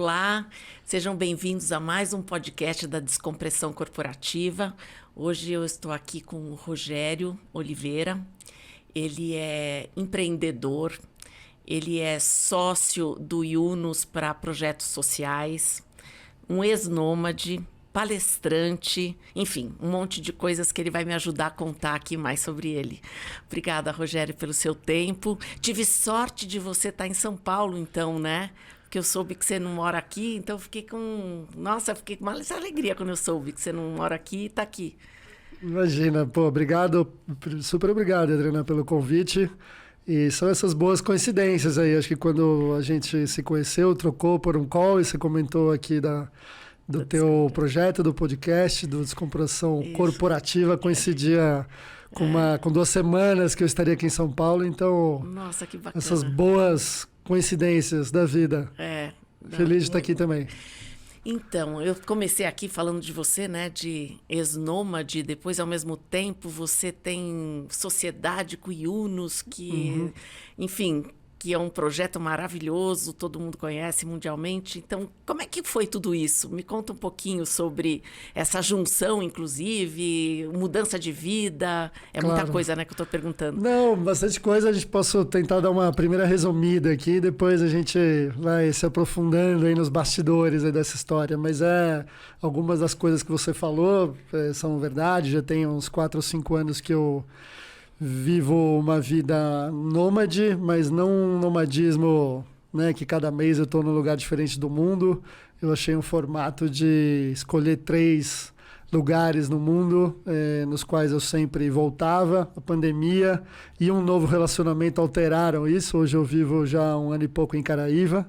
Olá, sejam bem-vindos a mais um podcast da Descompressão Corporativa. Hoje eu estou aqui com o Rogério Oliveira. Ele é empreendedor, ele é sócio do Yunus para projetos sociais, um ex-nômade, palestrante, enfim, um monte de coisas que ele vai me ajudar a contar aqui mais sobre ele. Obrigada, Rogério, pelo seu tempo. Tive sorte de você estar em São Paulo, então, né? Porque eu soube que você não mora aqui, então fiquei com... Nossa, fiquei com uma alegria quando eu soube que você não mora aqui e está aqui. Imagina, pô, obrigado, super obrigado, Adriana, pelo convite. E são essas boas coincidências aí. Acho que quando a gente se conheceu, trocou por um call e você comentou aqui do teu projeto, do podcast, do Descompressão Corporativa, coincidia com 2 semanas que eu estaria aqui em São Paulo, então... Nossa, que bacana. Essas boas coincidências da vida. Feliz de estar aqui também. Então, eu comecei aqui falando de você, né, de ex-nômade, depois, ao mesmo tempo, você tem sociedade com o Yunus, que, enfim, que é um projeto maravilhoso, todo mundo conhece mundialmente. Então, como é que foi tudo isso? Me conta um pouquinho sobre essa junção, inclusive, mudança de vida. É muita coisa, né, que eu estou perguntando. Não, bastante coisa. A gente posso tentar dar uma primeira resumida aqui, depois a gente vai se aprofundando aí nos bastidores aí dessa história. Mas algumas das coisas que você falou são verdade. Já tem uns 4 ou 5 anos que eu vivo uma vida nômade, mas não um nomadismo, né, que cada mês eu estou num lugar diferente do mundo. Eu achei um formato de escolher 3 lugares no mundo nos quais eu sempre voltava. A pandemia e um novo relacionamento alteraram isso. Hoje eu vivo já há 1 ano e pouco em Caraíva,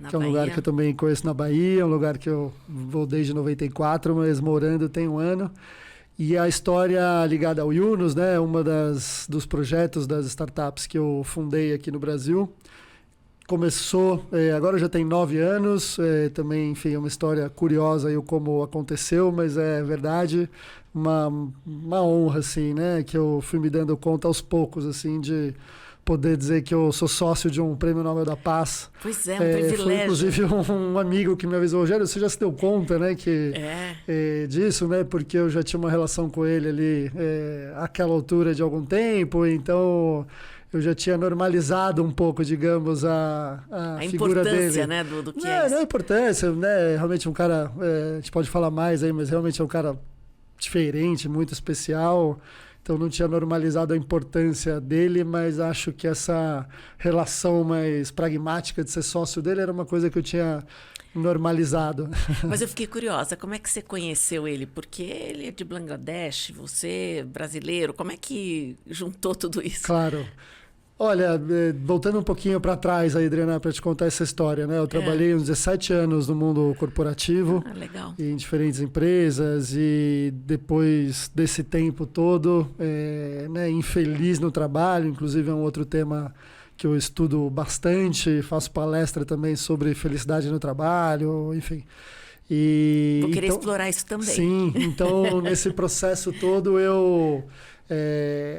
que é um lugar que eu também conheço na Bahia, um lugar que eu vou desde 94, mas morando tem 1 ano. E a história ligada ao Yunus, né, uma dos projetos das startups que eu fundei aqui no Brasil, começou, agora já tem 9 anos, também, enfim, é uma história curiosa aí como aconteceu, mas é verdade, uma honra, assim, né, que eu fui me dando conta aos poucos, assim, de poder dizer que eu sou sócio de um Prêmio Nobel da Paz. Pois é, um privilégio. Foi, inclusive, um amigo que me avisou, Rogério, você já se deu conta, né, disso, né, porque eu já tinha uma relação com ele ali àquela altura de algum tempo, então eu já tinha normalizado um pouco, digamos, a figura dele. A importância, né, do que não a importância, né, realmente um cara, a gente pode falar mais aí, mas realmente é um cara diferente, muito especial. Então não tinha normalizado a importância dele, mas acho que essa relação mais pragmática de ser sócio dele era uma coisa que eu tinha normalizado. Mas eu fiquei curiosa, como é que você conheceu ele? Porque ele é de Bangladesh, você é brasileiro, como é que juntou tudo isso? Claro. Olha, voltando um pouquinho para trás, Adriana, para te contar essa história, né? Eu trabalhei uns 17 anos no mundo corporativo, legal. Em diferentes empresas, e depois desse tempo todo, né, infeliz no trabalho, inclusive é um outro tema que eu estudo bastante, faço palestra também sobre felicidade no trabalho, enfim. Vou querer explorar isso também. Sim, então nesse processo todo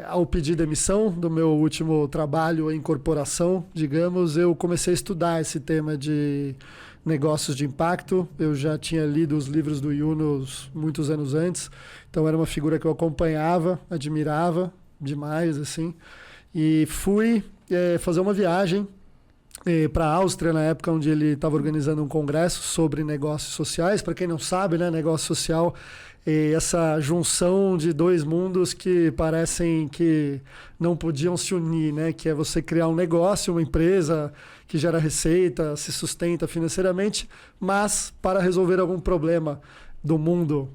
ao pedir demissão do meu último trabalho em corporação, digamos, eu comecei a estudar esse tema de negócios de impacto. Eu já tinha lido os livros do Yunus muitos anos antes, então era uma figura que eu acompanhava, admirava demais, assim, e fui fazer uma viagem para a Áustria, na época onde ele estava organizando um congresso sobre negócios sociais. Para quem não sabe, né, negócio social é essa junção de 2 mundos que parecem que não podiam se unir, né? Que é você criar um negócio, uma empresa que gera receita, se sustenta financeiramente, mas para resolver algum problema do mundo,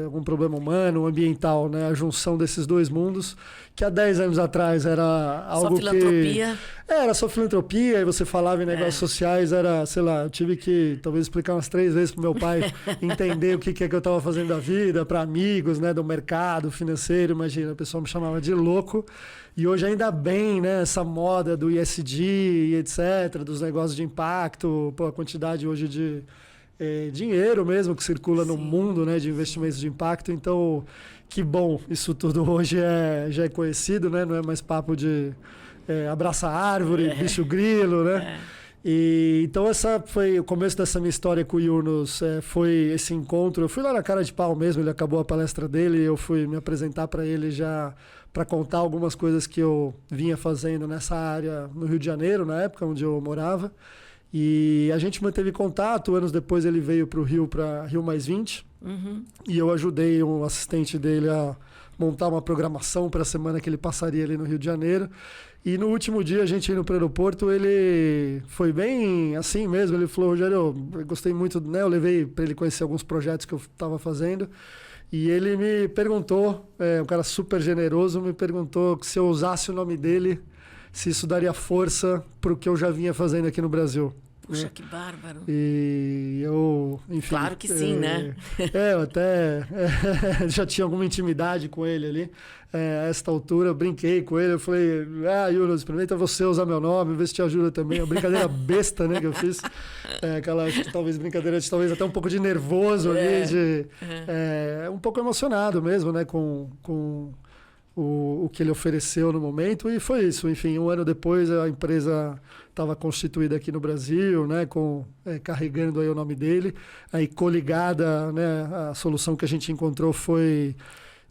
algum problema humano, ambiental, né? A junção desses 2 mundos, que há 10 anos atrás era algo só filantropia. Era só filantropia, e você falava em negócios sociais, era, sei lá, eu tive que talvez explicar umas 3 vezes pro meu pai entender o que é que eu estava fazendo da vida, para amigos, né, do mercado financeiro, imagina, o pessoal me chamava de louco. E hoje ainda bem, né, essa moda do ESG e etc, dos negócios de impacto, a quantidade hoje de dinheiro mesmo que circula no mundo, né, de investimentos de impacto. Então, que bom, isso tudo hoje já é conhecido, né, não é mais papo de abraça árvore, bicho grilo, né? E então essa foi o começo dessa minha história com o Yunus, foi esse encontro. Eu fui lá na cara de pau mesmo, ele acabou a palestra dele, eu fui me apresentar para ele já para contar algumas coisas que eu vinha fazendo nessa área no Rio de Janeiro, na época onde eu morava. E a gente manteve contato, anos depois ele veio para o Rio, para Rio Mais 20, e eu ajudei um assistente dele a montar uma programação para a semana que ele passaria ali no Rio de Janeiro. E no último dia, a gente indo para o aeroporto, ele foi bem assim mesmo. Ele falou, Rogério, eu gostei muito, né? Eu levei para ele conhecer alguns projetos que eu estava fazendo. E ele me perguntou, um cara super generoso, me perguntou se eu usasse o nome dele, se isso daria força para o que eu já vinha fazendo aqui no Brasil. Puxa, que bárbaro. E eu, enfim... Claro que sim, né? Eu até já tinha alguma intimidade com ele ali. A esta altura, eu brinquei com ele. Eu falei, Yunus, experimenta você usar meu nome, ver se te ajuda também. É uma brincadeira besta, né, que eu fiz. Aquela, talvez, brincadeira de talvez até um pouco de nervoso ali, um pouco emocionado mesmo, né, com o que ele ofereceu no momento, e foi isso. Enfim, um ano depois a empresa estava constituída aqui no Brasil, né, carregando aí o nome dele, aí coligada, né, a solução que a gente encontrou foi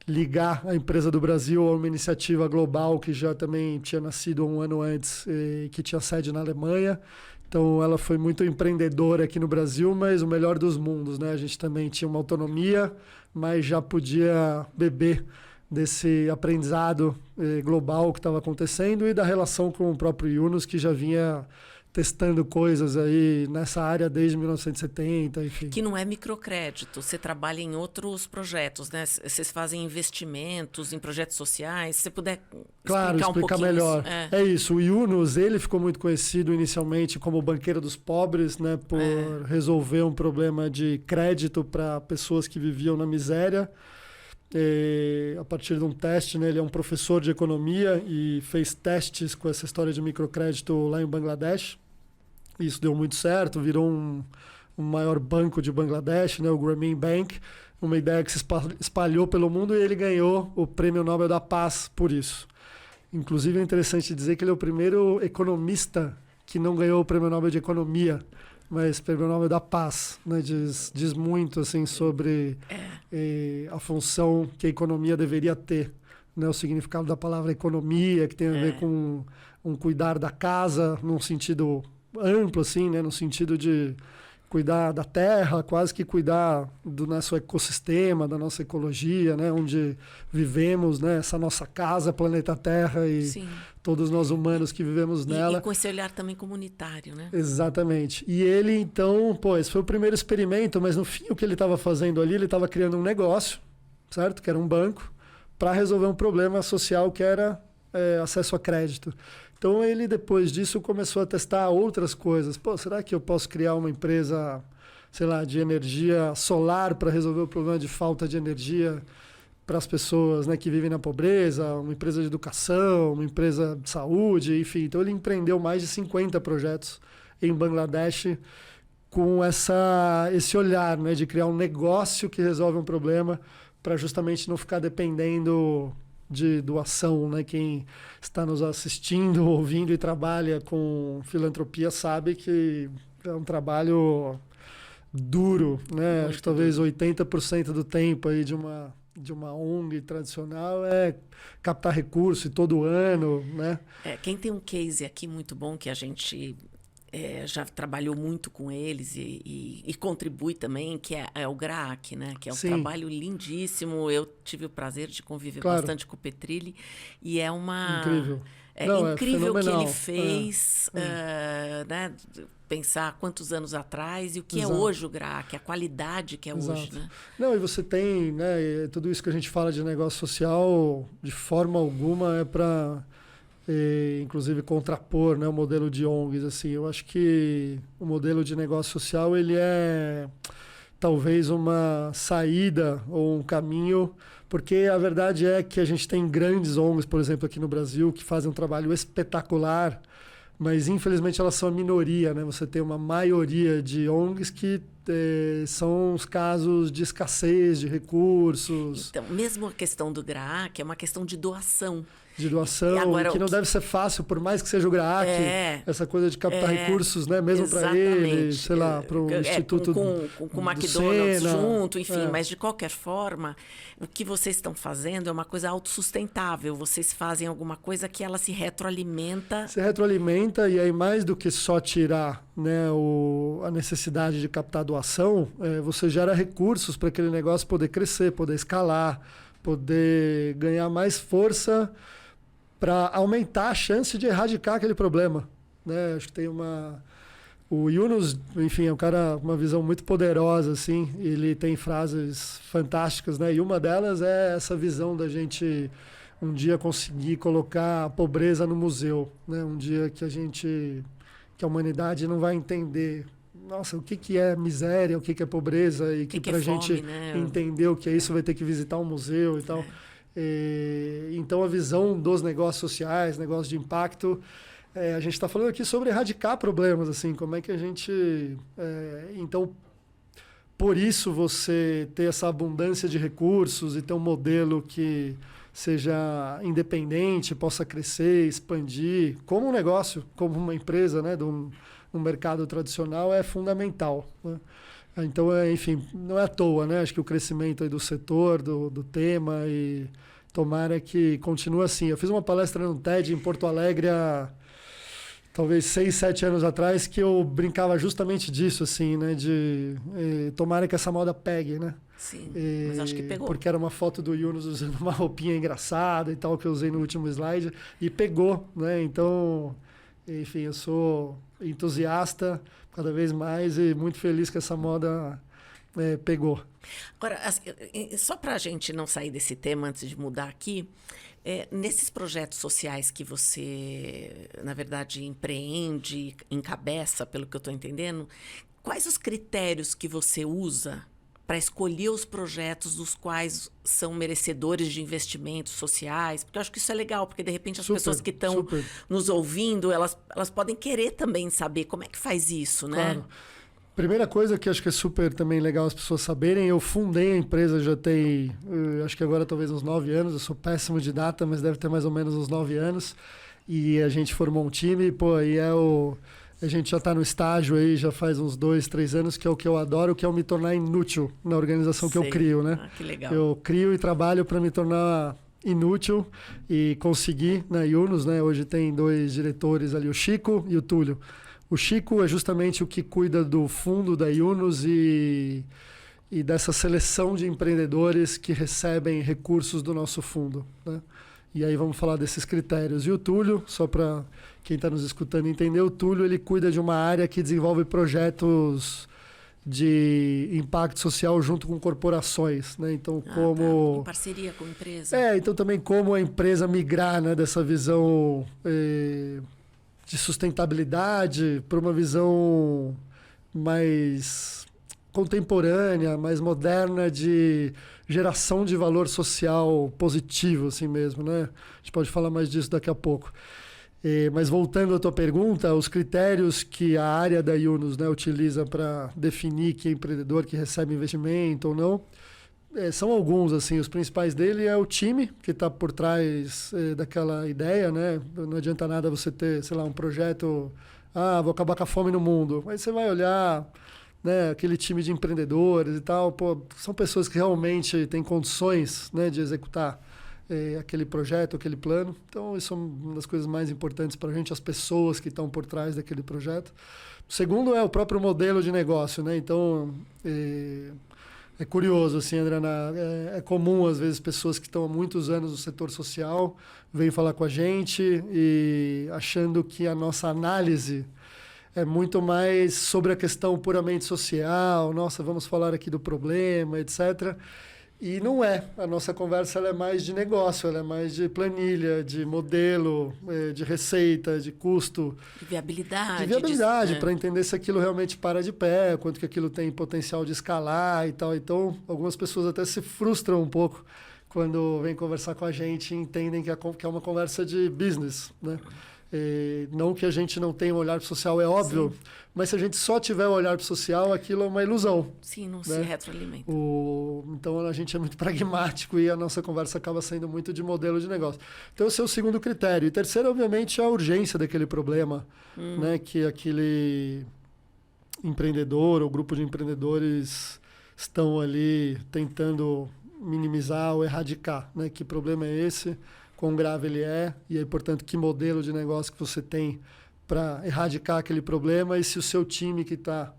ligar a empresa do Brasil a uma iniciativa global que já também tinha nascido um ano antes, que tinha sede na Alemanha. Então ela foi muito empreendedora aqui no Brasil, mas o melhor dos mundos, né? A gente também tinha uma autonomia, mas já podia beber desse aprendizado global que estava acontecendo e da relação com o próprio Yunus, que já vinha testando coisas aí nessa área desde 1970, enfim. Que não é microcrédito, você trabalha em outros projetos, né? Vocês fazem investimentos em projetos sociais, se você puder explicar um pouquinho melhor. Isso. É isso, o Yunus, ele ficou muito conhecido inicialmente como o banqueiro dos pobres, né? Por resolver um problema de crédito para pessoas que viviam na miséria. A partir de um teste, né, ele é um professor de economia e fez testes com essa história de microcrédito lá em Bangladesh. Isso deu muito certo, virou um maior banco de Bangladesh, né, o Grameen Bank, uma ideia que se espalhou pelo mundo, e ele ganhou o Prêmio Nobel da Paz por isso. Inclusive é interessante dizer que ele é o primeiro economista que não ganhou o Prêmio Nobel de Economia, mas Prêmio Nobel da Paz, né? Diz muito assim, sobre a função que a economia deveria ter, né? O significado da palavra economia, que tem a ver com um cuidar da casa, num sentido amplo, assim, né? No sentido de cuidar da terra, quase que cuidar do nosso ecossistema, da nossa ecologia, né? Onde vivemos, né? Essa nossa casa, planeta Terra, e Sim. todos nós humanos que vivemos nela. E com esse olhar também comunitário, né? Exatamente. E ele, então, esse foi o primeiro experimento, mas no fim o que ele estava fazendo ali, ele estava criando um negócio, certo? Que era um banco, para resolver um problema social que era acesso a crédito. Então ele, depois disso, começou a testar outras coisas. Será que eu posso criar uma empresa, sei lá, de energia solar para resolver o problema de falta de energia para as pessoas, né, que vivem na pobreza, uma empresa de educação, uma empresa de saúde, enfim. Então ele empreendeu mais de 50 projetos em Bangladesh com esse olhar, né, de criar um negócio que resolve um problema para justamente não ficar dependendo de doação, né? Quem está nos assistindo, ouvindo e trabalha com filantropia sabe que é um trabalho duro, né? Acho que talvez 80% do tempo aí de uma ONG tradicional é captar recurso e todo ano, né? Quem tem um case aqui muito bom que a gente já trabalhou muito com eles e contribui também, que é o GRAAC, né? Que é um Sim. trabalho lindíssimo. Eu tive o prazer de conviver bastante com o Petrilli e é uma... Incrível. Incrível o que ele fez, né? Pensar quantos anos atrás e o que Exato. É hoje o GRAAC, a qualidade que é Exato. hoje, né? Não, e você tem, né? Tudo isso que a gente fala de negócio social, de forma alguma é para... inclusive contrapor, né, o modelo de ONGs, assim. Eu acho que o modelo de negócio social ele é talvez uma saída ou um caminho, porque a verdade é que a gente tem grandes ONGs, por exemplo, aqui no Brasil, que fazem um trabalho espetacular, mas infelizmente elas são a minoria, né? Você tem uma maioria de ONGs que são os casos de escassez de recursos. Então, mesmo a questão do GRAAC é uma questão de doação. de doação, agora, que não deve ser fácil, por mais que seja o GRAAC, essa coisa de captar recursos, né? Mesmo para ele, sei lá, para um instituto com o McDonald's Sena, junto, enfim, mas de qualquer forma, o que vocês estão fazendo é uma coisa autossustentável, vocês fazem alguma coisa que ela se retroalimenta. Se retroalimenta, e aí mais do que só tirar, né, a necessidade de captar doação, você gera recursos para aquele negócio poder crescer, poder escalar, poder ganhar mais força para aumentar a chance de erradicar aquele problema, né? Acho que tem o Yunus, enfim, é um cara com uma visão muito poderosa, assim. Ele tem frases fantásticas, né? E uma delas é essa visão da gente um dia conseguir colocar a pobreza no museu, né? Um dia que a humanidade não vai entender, nossa, o que é miséria, o que é pobreza, e que para a gente entender o que é isso vai ter que visitar um museu e tal. Então, a visão dos negócios sociais, negócios de impacto, a gente está falando aqui sobre erradicar problemas, assim, como é que a gente... Então, por isso, você ter essa abundância de recursos e ter um modelo que seja independente, possa crescer, expandir, como um negócio, como uma empresa, né, um mercado tradicional, é fundamental, né? Então, enfim, não é à toa, né? Acho que o crescimento aí do setor, do tema, e tomara que continue assim. Eu fiz uma palestra no TED em Porto Alegre há talvez 6, 7 anos atrás, que eu brincava justamente disso, assim, né? Tomara que essa moda pegue, né? Sim, mas acho que pegou. Porque era uma foto do Yunus usando uma roupinha engraçada e tal, que eu usei no último slide, e pegou, né? Então, enfim, eu sou entusiasta cada vez mais e muito feliz que essa moda pegou. Agora, só para a gente não sair desse tema antes de mudar aqui, nesses projetos sociais que você, na verdade, empreende, encabeça, pelo que eu estou entendendo, quais os critérios que você usa para escolher os projetos dos quais são merecedores de investimentos sociais? Porque eu acho que isso é legal, porque de repente as pessoas que estão nos ouvindo, elas podem querer também saber como é que faz isso, né? Claro. Primeira coisa que acho que é super também legal as pessoas saberem, eu fundei a empresa já tem, acho que agora talvez uns 9 anos, eu sou péssimo de data, mas deve ter mais ou menos uns 9 anos, e a gente formou um time, e a gente já está no estágio aí, já faz uns 2, 3 anos, que é o que eu adoro, que é o me tornar inútil na organização que eu crio, né? Ah, que legal. Eu crio e trabalho para me tornar inútil e conseguir na Yunus, né? Hoje tem 2 diretores ali, o Chico e o Túlio. O Chico é justamente o que cuida do fundo da Yunus e dessa seleção de empreendedores que recebem recursos do nosso fundo, né? E aí vamos falar desses critérios. E o Túlio, só para quem está nos escutando entender, o Túlio ele cuida de uma área que desenvolve projetos de impacto social junto com corporações, né? Então, em parceria com a empresa. Então também como a empresa migrar, né, dessa visão de sustentabilidade para uma visão mais contemporânea, mais moderna, de geração de valor social positivo, assim mesmo, né? A gente pode falar mais disso daqui a pouco. Mas voltando à tua pergunta, os critérios que a área da Yunus, né, utiliza para definir que é empreendedor que recebe investimento ou não, são alguns, assim. Os principais dele é o time que está por trás daquela ideia, né? Não adianta nada você ter, sei lá, um projeto, vou acabar com a fome no mundo. Aí você vai olhar, né, aquele time de empreendedores e tal, são pessoas que realmente têm condições, né, de executar aquele projeto, aquele plano. Então, isso é uma das coisas mais importantes para a gente, as pessoas que estão por trás daquele projeto. O segundo é o próprio modelo de negócio, né? Então, é curioso, assim, Adriana, é comum, às vezes, pessoas que estão há muitos anos no setor social vêm falar com a gente e achando que a nossa análise é muito mais sobre a questão puramente social, nossa, vamos falar aqui do problema, etc. E não é. A nossa conversa ela é mais de negócio, ela é mais de planilha, de modelo, de receita, de custo. De viabilidade. De viabilidade, para entender se aquilo realmente para de pé, quanto que aquilo tem potencial de escalar e tal. Então, algumas pessoas até se frustram um pouco quando vêm conversar com a gente e entendem que é uma conversa de business, né? Não que a gente não tenha um olhar social, é óbvio, sim, mas se a gente só tiver o olhar social, aquilo é uma ilusão. Sim, não, né, se retroalimenta. Então a gente é muito pragmático e a nossa conversa acaba sendo muito de modelo de negócio. Então esse é o segundo critério. E terceiro, obviamente, é a urgência daquele problema, né, que aquele empreendedor ou grupo de empreendedores estão ali tentando minimizar ou erradicar, né? Que problema é esse? Quão grave ele é, e aí, portanto, que modelo de negócio que você tem para erradicar aquele problema, e se o seu time que está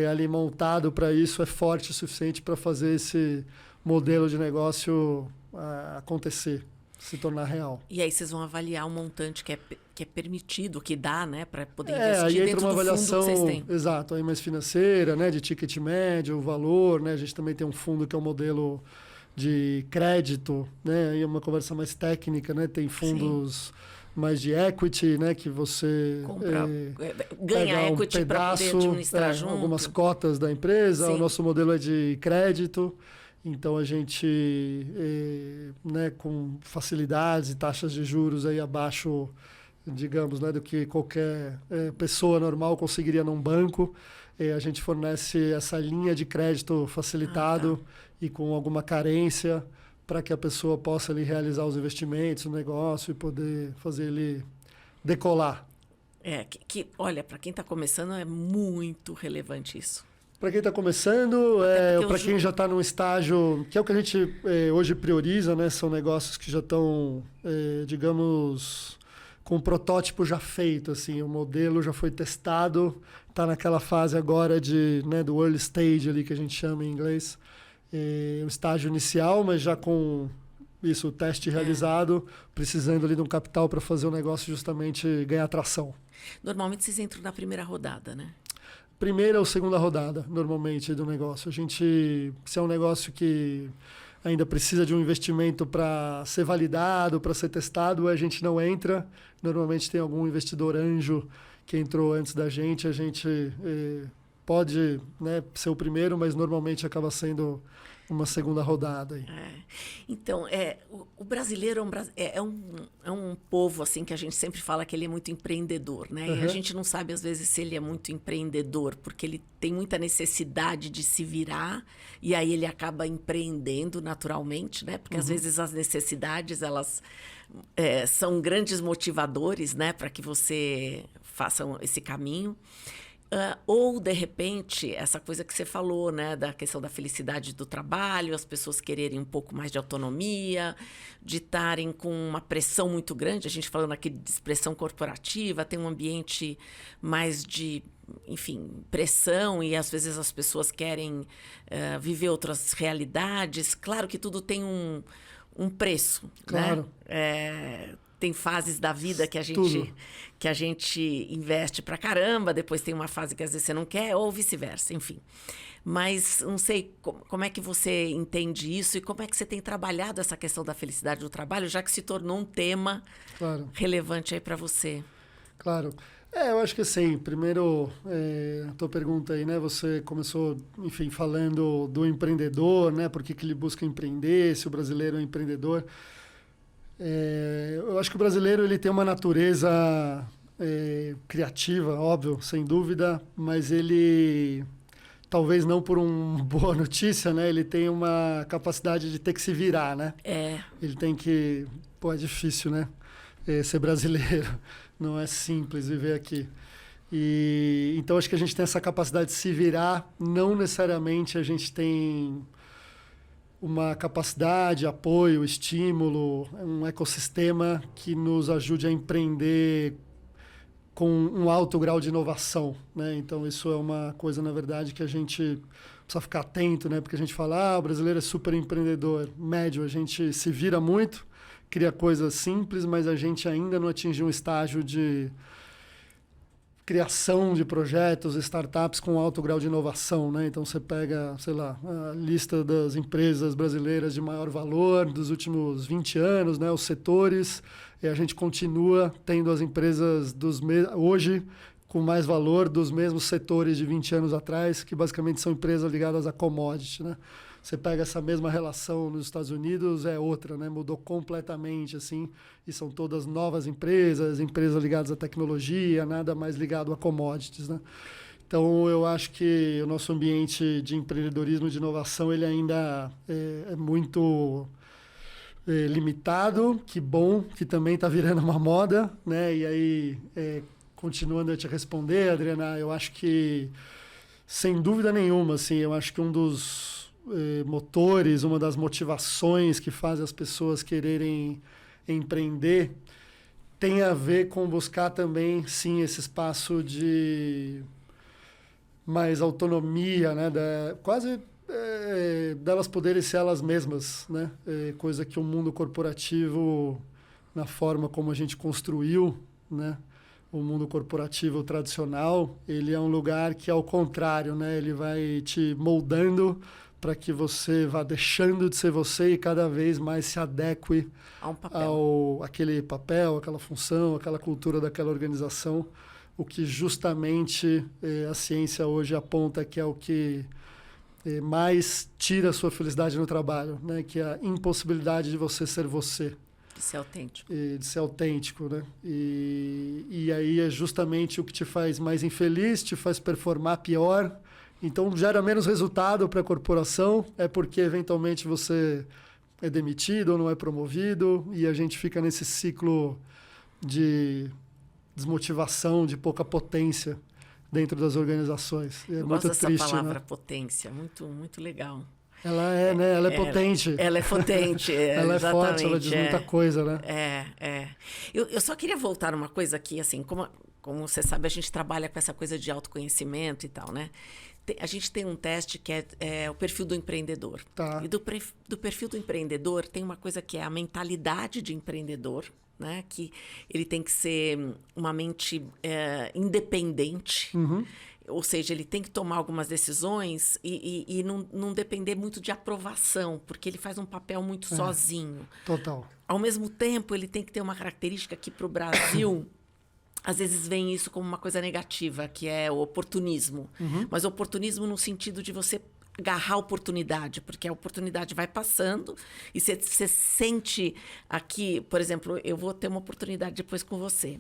ali montado para isso é forte o suficiente para fazer esse modelo de negócio acontecer, se tornar real. E aí vocês vão avaliar o montante que é permitido, que dá, né, para poder investir aí dentro entra uma do avaliação, fundo que vocês têm. Exato, aí mais financeira, né, de ticket médio, o valor, né, a gente também tem um fundo que é um modelo de crédito, né? Aí é uma conversa mais técnica, né? Tem fundos mais de equity, né? Que você ganha equity para poder administrar junto. Algumas cotas da empresa. Sim. O nosso modelo é de crédito. Então a gente, né? Com facilidades e taxas de juros aí abaixo, digamos, né? Do que qualquer pessoa normal conseguiria num banco. A gente fornece essa linha de crédito facilitado e com alguma carência para que a pessoa possa ali realizar os investimentos, o negócio e poder fazer ele decolar. Olha, para quem está começando é muito relevante isso. Para quem está começando, ou para quem já está num estágio, que é o que a gente hoje prioriza, né? São negócios que já estão, digamos, com o protótipo já feito, assim, o modelo já foi testado, está naquela fase agora do early stage ali que a gente chama em inglês, o estágio inicial, mas já com isso, o teste realizado, precisando ali de um capital para fazer o negócio justamente ganhar tração. Normalmente vocês entram na primeira rodada, né? Primeira ou segunda rodada, normalmente, do negócio. Se é um negócio que ainda precisa de um investimento para ser validado, para ser testado, a gente não entra. Normalmente tem algum investidor anjo que entrou antes da gente. A gente pode, né, ser o primeiro, mas normalmente acaba sendo uma segunda rodada. Aí. Então, o brasileiro é um povo assim que a gente sempre fala que ele é muito empreendedor, né? E a gente não sabe, às vezes, se ele é muito empreendedor, porque ele tem muita necessidade de se virar e aí ele acaba empreendendo naturalmente, né? Porque, às vezes, as necessidades, elas são grandes motivadores, né? Para que você faça esse caminho. Ou, de repente, essa coisa que você falou, né, da questão da felicidade do trabalho, as pessoas quererem um pouco mais de autonomia, de estarem com uma pressão muito grande, a gente falando aqui de expressão corporativa, tem um ambiente mais de, enfim, pressão, e às vezes as pessoas querem viver outras realidades. Claro que tudo tem um preço, claro, né? Tem fases da vida que a gente investe pra caramba, depois tem uma fase que às vezes você não quer, ou vice-versa, enfim. Mas não sei como é que você entende isso e como é que você tem trabalhado essa questão da felicidade do trabalho, já que se tornou um tema relevante aí para você. Claro. Eu acho que assim, primeiro, a tua pergunta aí, né? Você começou, enfim, falando do empreendedor, né? Por que ele busca empreender, se o brasileiro é empreendedor. Eu acho que o brasileiro ele tem uma natureza criativa, óbvio, sem dúvida, mas ele, talvez não por uma boa notícia, né? Ele tem uma capacidade de ter que se virar, né? Ele tem que... Pô, é difícil, né? Ser brasileiro. Não é simples viver aqui. Então, acho que a gente tem essa capacidade de se virar. Não necessariamente a gente tem uma capacidade, apoio, estímulo, um ecossistema que nos ajude a empreender com um alto grau de inovação, né? Então, isso é uma coisa, na verdade, que a gente precisa ficar atento, né? Porque a gente fala, o brasileiro é super empreendedor. Médio, a gente se vira muito, cria coisas simples, mas a gente ainda não atingiu um estágio de criação de projetos, startups com alto grau de inovação, né? Então, você pega, sei lá, a lista das empresas brasileiras de maior valor dos últimos 20 anos, né? Os setores, e a gente continua tendo as empresas hoje com mais valor dos mesmos setores de 20 anos atrás, que basicamente são empresas ligadas a commodity, né? Você pega essa mesma relação nos Estados Unidos, é outra, né? Mudou completamente, assim, e são todas novas empresas ligadas à tecnologia, nada mais ligado a commodities, né? Então, eu acho que o nosso ambiente de empreendedorismo e de inovação, ele ainda é muito limitado. Que bom que também está virando uma moda, né? E aí, continuando a te responder, Adriana, eu acho que, sem dúvida nenhuma, assim, eu acho que um dos motores, uma das motivações que faz as pessoas quererem empreender tem a ver com buscar também, sim, esse espaço de mais autonomia, né? Quase delas poderem ser elas mesmas, né? Coisa que o mundo corporativo, na forma como a gente construiu, né? O mundo corporativo tradicional, ele é um lugar que, ao contrário, né? Ele vai te moldando para que você vá deixando de ser você e cada vez mais se adeque a um papel. àquele papel, aquela função, aquela cultura daquela organização. O que justamente a ciência hoje aponta que é o que mais tira a sua felicidade no trabalho, né? Que é a impossibilidade de você ser você. De ser autêntico. De ser autêntico, né? E aí é justamente o que te faz mais infeliz, te faz performar pior. Então, gera menos resultado para a corporação, é porque, eventualmente, você é demitido ou não é promovido, e a gente fica nesse ciclo de desmotivação, de pouca potência dentro das organizações. É Eu muito gosto triste, dessa palavra, né? potência, muito, muito legal. Ela é, né? Ela é potente. Ela é potente, ela é exatamente. forte, ela diz muita coisa, né? Eu só queria voltar numa coisa aqui, assim, como você sabe, a gente trabalha com essa coisa de autoconhecimento e tal, né? A gente tem um teste que é o perfil do empreendedor. Tá. E do perfil do empreendedor tem uma coisa que é a mentalidade de empreendedor, né? Que ele tem que ser uma mente independente. Uhum. Ou seja, ele tem que tomar algumas decisões e não depender muito de aprovação, porque ele faz um papel muito sozinho. Total. Ao mesmo tempo, ele tem que ter uma característica que, para o Brasil, às vezes vem isso como uma coisa negativa, que é o oportunismo. Uhum. Mas o oportunismo no sentido de você agarrar a oportunidade, porque a oportunidade vai passando e você sente aqui, por exemplo, eu vou ter uma oportunidade depois com você,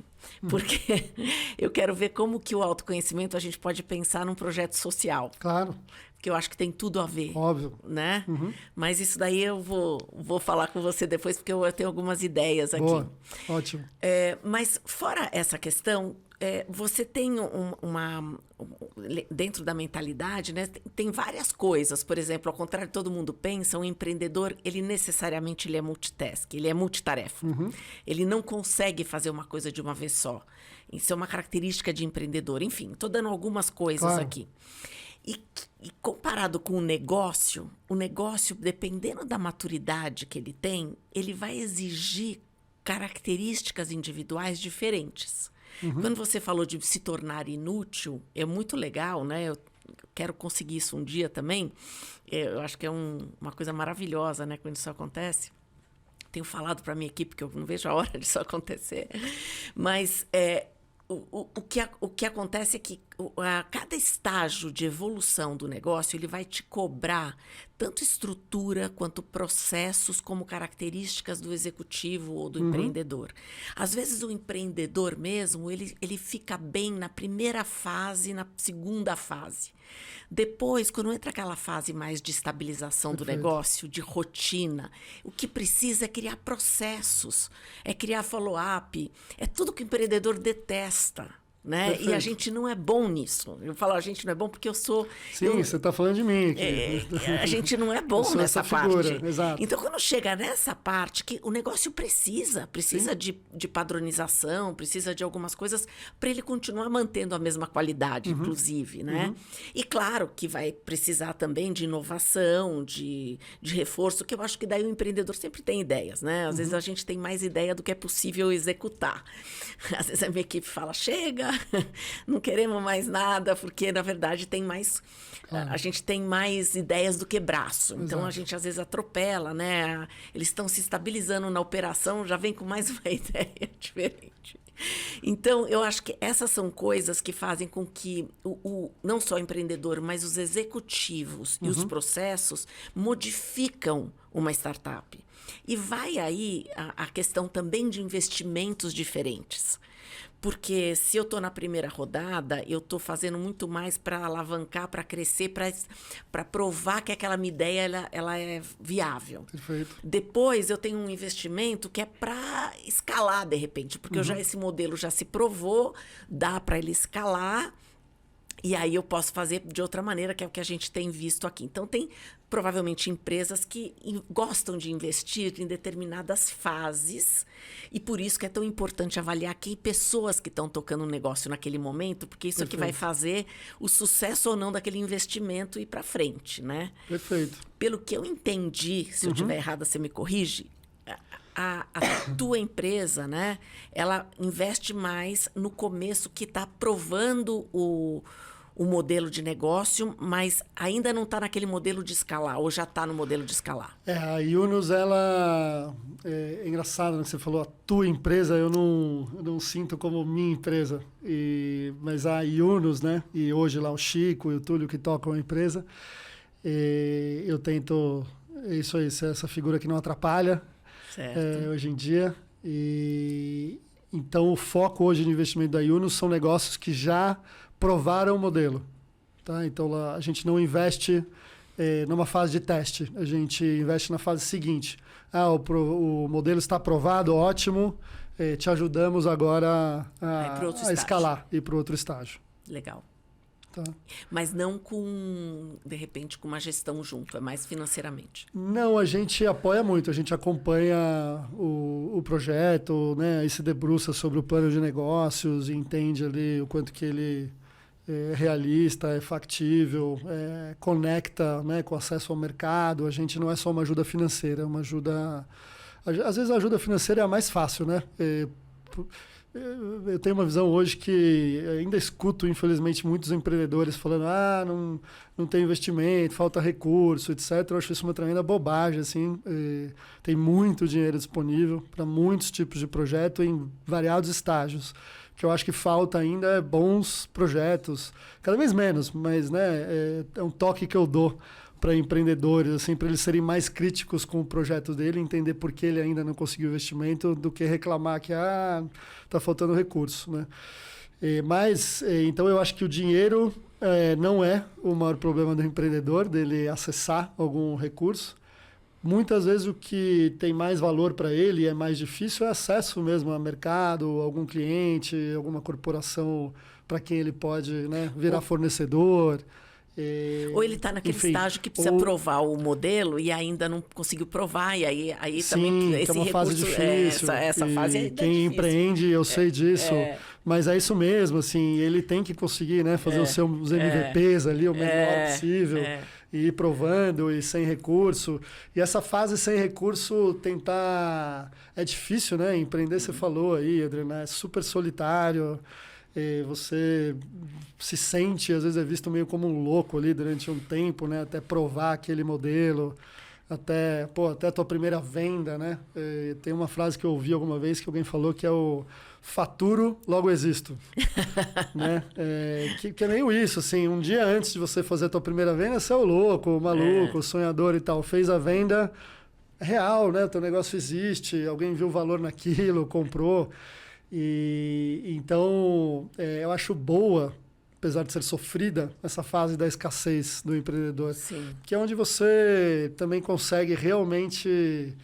porque eu quero ver como que o autoconhecimento a gente pode pensar num projeto social. Claro. Porque eu acho que tem tudo a ver. Óbvio. Né? Uhum. Mas isso daí eu vou falar com você depois, porque eu tenho algumas ideias aqui. Boa. Ótimo. Mas fora essa questão, você tem dentro da mentalidade, né, tem várias coisas. Por exemplo, ao contrário, todo mundo pensa, um empreendedor, ele necessariamente ele é multitask, ele é multitarefa. Uhum. Ele não consegue fazer uma coisa de uma vez só. Isso é uma característica de empreendedor. Enfim, estou dando algumas coisas aqui. E comparado com o negócio, dependendo da maturidade que ele tem, ele vai exigir características individuais diferentes. Uhum. Quando você falou de se tornar inútil, é muito legal, né? Eu quero conseguir isso um dia também. Eu acho que é uma coisa maravilhosa, né? Quando isso acontece. Tenho falado para a minha equipe que eu não vejo a hora disso acontecer. Mas o que acontece é que a cada estágio de evolução do negócio, ele vai te cobrar tanto estrutura quanto processos como características do executivo ou do empreendedor. Às vezes o empreendedor mesmo, ele fica bem na primeira fase, na segunda fase. Depois, quando entra aquela fase mais de estabilização do negócio, de rotina, o que precisa é criar processos, é criar follow-up, é tudo que o empreendedor detesta. Né? Perfeito. E a gente não é bom nisso. Eu falo, a gente não é bom porque eu sou... Sim, você está falando de mim aqui. A gente não é bom nessa figura, parte. Exato. Então, quando chega nessa parte, que o negócio precisa de padronização, precisa de algumas coisas para ele continuar mantendo a mesma qualidade, inclusive. Né? E claro que vai precisar também de inovação, de reforço, que eu acho que daí o empreendedor sempre tem ideias. Né? Às vezes a gente tem mais ideia do que é possível executar. Às vezes a minha equipe fala, chega, não queremos mais nada, porque na verdade tem mais, a gente tem mais ideias do que braço. Então a gente às vezes atropela, né? Eles estão se estabilizando na operação, já vem com mais uma ideia diferente. Então, eu acho que essas são coisas que fazem com que não só o empreendedor, mas os executivos e os processos modificam uma startup. E vai aí a questão também de investimentos diferentes. Porque se eu estou na primeira rodada, eu estou fazendo muito mais para alavancar, para crescer, para provar que aquela minha ideia ela é viável. Perfeito. Depois eu tenho um investimento que é para escalar, de repente, porque esse modelo já se provou, dá para ele escalar. E aí eu posso fazer de outra maneira, que é o que a gente tem visto aqui. Então, tem provavelmente empresas que gostam de investir em determinadas fases, e por isso que é tão importante avaliar que pessoas que estão tocando um negócio naquele momento, porque isso é que vai fazer o sucesso ou não daquele investimento ir para frente, né? Perfeito. Pelo que eu entendi, se eu estiver errada, você me corrige, a tua empresa, né, ela investe mais no começo, que está provando o modelo de negócio, mas ainda não está naquele modelo de escalar, ou já está no modelo de escalar. A Yunus, ela... É engraçado, né, que você falou, a tua empresa, eu não sinto como minha empresa. Mas a Yunus, né, e hoje lá o Chico e o Túlio que tocam a empresa, eu tento, isso aí, ser essa figura que não atrapalha, hoje em dia. Então, o foco hoje no investimento da Yunus são negócios que já provaram o modelo. Tá? Então, lá, a gente não investe numa fase de teste, a gente investe na fase seguinte. O modelo está aprovado, ótimo, te ajudamos agora a escalar e ir para o outro estágio. Legal. Tá. Mas não de repente, com uma gestão junto, é mais financeiramente. Não, a gente apoia muito, a gente acompanha o projeto, né, e se debruça sobre o plano de negócios e entende ali o quanto que ele é realista, é factível, conecta, né, com acesso ao mercado. A gente não é só uma ajuda financeira, é uma ajuda... Às vezes a ajuda financeira é a mais fácil, né? Eu tenho uma visão hoje que ainda escuto, infelizmente, muitos empreendedores falando não tem investimento, falta recurso, etc. Eu acho isso uma tremenda bobagem, assim. Tem muito dinheiro disponível para muitos tipos de projeto em variados estágios. O que eu acho que falta ainda é bons projetos, cada vez menos, mas né, é um toque que eu dou para empreendedores, assim, para eles serem mais críticos com o projeto dele, entender por que ele ainda não conseguiu investimento, do que reclamar que tá faltando recurso, né? Então eu acho que o dinheiro não é o maior problema do empreendedor, dele acessar algum recurso. Muitas vezes o que tem mais valor para ele e é mais difícil é acesso mesmo a mercado, algum cliente, alguma corporação para quem ele pode, né, virar fornecedor. Ou ele está naquele estágio que precisa provar o modelo e ainda não conseguiu provar, e aí sim, também esse é uma fase difícil. Essa fase é quem difícil. Empreende, eu sei disso, mas é isso mesmo, assim, ele tem que conseguir, né, fazer os seus MVPs ali o menor possível, e ir provando e sem recurso. E essa fase sem recurso, tentar... É difícil, né? Empreender, você falou aí, Adriana, é super solitário. Você se sente, às vezes é visto meio como um louco ali durante um tempo, né? Até provar aquele modelo, até a tua primeira venda, né? Tem uma frase que eu ouvi alguma vez que alguém falou que é o faturo, logo existo. Né? Que é meio isso, assim, um dia antes de você fazer a tua primeira venda, você é o louco, o maluco, o sonhador e tal. Fez a venda, é real, né? O teu negócio existe, alguém viu valor naquilo, comprou. Então, eu acho boa, apesar de ser sofrida, essa fase da escassez do empreendedor. Sim. Que é onde você também consegue realmente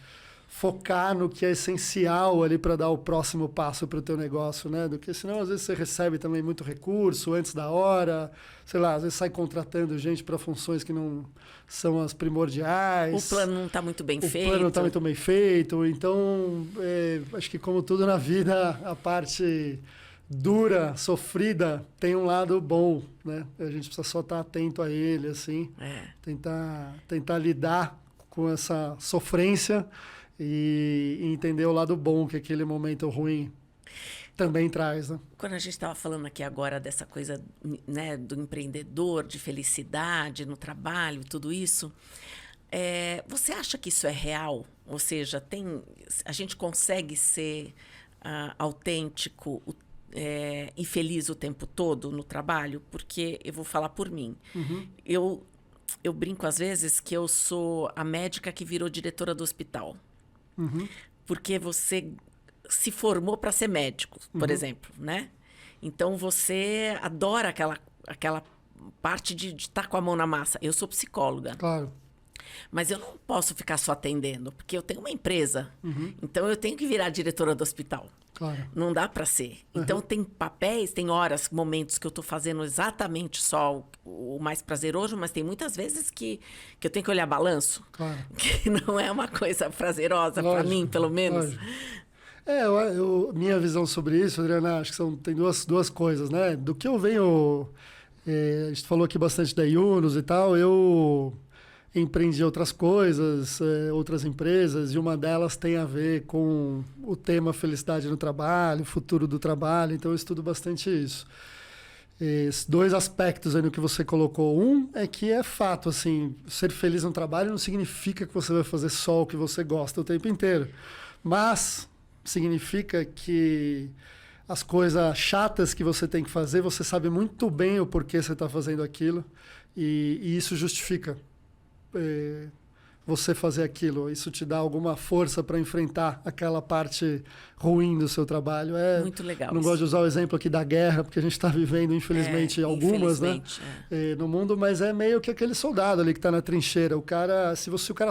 focar no que é essencial ali para dar o próximo passo para o teu negócio, né? Do que senão às vezes você recebe também muito recurso antes da hora, sei lá, às vezes sai contratando gente para funções que não são as primordiais. O plano não está muito bem feito. O plano não está muito bem feito. Então, acho que como tudo na vida, a parte dura, sofrida, tem um lado bom, né? A gente precisa só estar atento a ele, assim, tentar lidar com essa sofrência e entender o lado bom que aquele momento ruim também traz, né? Quando a gente estava falando aqui agora dessa coisa, né, do empreendedor, de felicidade no trabalho e tudo isso, você acha que isso é real? Ou seja, a gente consegue ser autêntico e feliz o tempo todo no trabalho? Porque eu vou falar por mim. Eu brinco às vezes que eu sou a médica que virou diretora do hospital. Porque você se formou para ser médico, por exemplo, né? Então, você adora aquela parte de estar com a mão na massa. Eu sou psicóloga. Claro. Mas eu não posso ficar só atendendo, porque eu tenho uma empresa. Então, eu tenho que virar diretora do hospital. Claro. Não dá para ser. Então, tem papéis, tem horas, momentos que eu estou fazendo exatamente só o mais prazeroso, mas tem muitas vezes que eu tenho que olhar balanço. Claro. Que não é uma coisa prazerosa para mim, pelo menos. Lógico. Minha visão sobre isso, Adriana, acho que tem duas coisas, né? Do que eu venho... a gente falou aqui bastante da Yunus e tal, eu empreendi outras coisas, outras empresas, e uma delas tem a ver com o tema felicidade no trabalho, futuro do trabalho, então eu estudo bastante isso. Dois aspectos aí no que você colocou. Um é que é fato, assim, ser feliz no trabalho não significa que você vai fazer só o que você gosta o tempo inteiro, mas significa que as coisas chatas que você tem que fazer, você sabe muito bem o porquê você está fazendo aquilo, e isso justifica você fazer aquilo. Isso te dá alguma força para enfrentar aquela parte ruim do seu trabalho. Muito legal. Não gosto de usar o exemplo aqui da guerra, porque a gente está vivendo, infelizmente, algumas, né? No mundo, mas é meio que aquele soldado ali que está na trincheira. O cara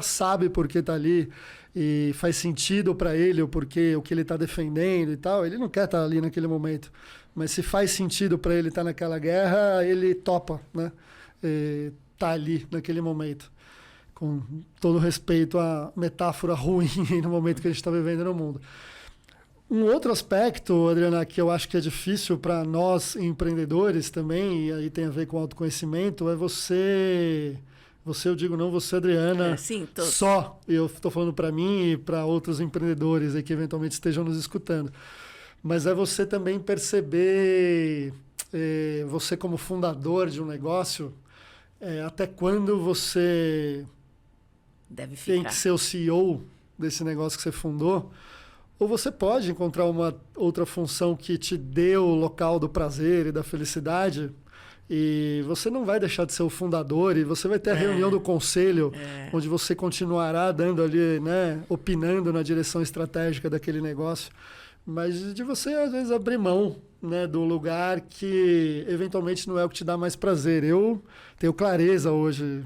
sabe por que está ali e faz sentido para ele o porquê, o que ele está defendendo e tal, ele não quer estar ali naquele momento. Mas se faz sentido para ele estar naquela guerra, ele topa, né? Tá ali naquele momento. Com todo respeito à metáfora ruim no momento que a gente está vivendo no mundo. Um outro aspecto, Adriana, que eu acho que é difícil para nós empreendedores também, e aí tem a ver com autoconhecimento, é você, eu digo não você, Adriana, sim, só, eu estou falando para mim e para outros empreendedores aí que eventualmente estejam nos escutando, mas é você também perceber, você como fundador de um negócio, até quando você deve ficar. Tem que ser o CEO desse negócio que você fundou, ou você pode encontrar uma outra função que te dê o local do prazer e da felicidade, e você não vai deixar de ser o fundador, e você vai ter a reunião do conselho, onde você continuará dando ali, né, opinando na direção estratégica daquele negócio, mas de você, às vezes, abrir mão, né, do lugar que eventualmente não é o que te dá mais prazer. Eu tenho clareza hoje,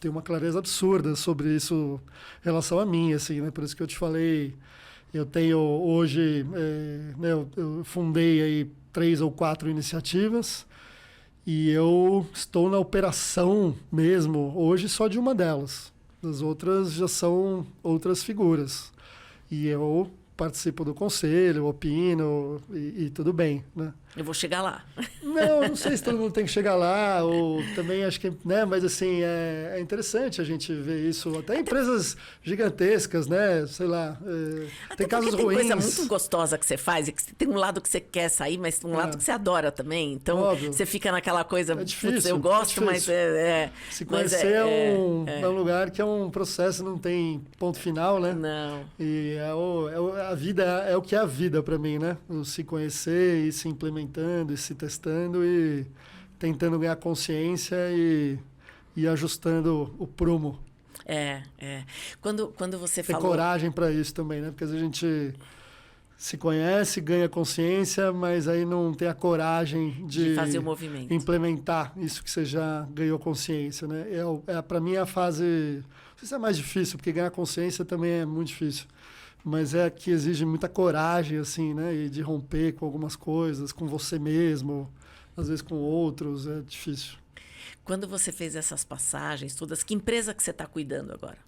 tenho uma clareza absurda sobre isso em relação a mim, assim, né? Por isso que eu te falei, eu tenho hoje, eu fundei aí 3 ou 4 iniciativas e eu estou na operação mesmo, hoje só de uma delas. As outras já são outras figuras. E eu participo do conselho, opino e tudo bem, né? Eu vou chegar lá. Não sei se todo mundo tem que chegar lá, ou também acho que, né? Mas assim, é interessante a gente ver isso, até empresas gigantescas, né? Sei lá, tem casos ruins. Tem coisa muito gostosa que você faz, e que tem um lado que você quer sair, mas um lado que você adora também. Então, óbvio. Você fica naquela coisa, é difícil, putz, eu gosto, mas Se conhecer é um lugar que é um processo, não tem ponto final, né? Não. E a vida é o que é a vida para mim, né? Se conhecer e se implementar e se testando e tentando ganhar consciência e ajustando o prumo. Quando você Ter falou... coragem para isso também, né? Porque a gente se conhece, ganha consciência, mas aí não tem a coragem de fazer o movimento, implementar isso que você já ganhou consciência, né? Para mim, a fase... Não sei se é mais difícil, porque ganhar consciência também é muito difícil. Mas é que exige muita coragem, assim, né? E de romper com algumas coisas, com você mesmo, às vezes com outros, é difícil. Quando você fez essas passagens todas, que empresa que você está cuidando agora?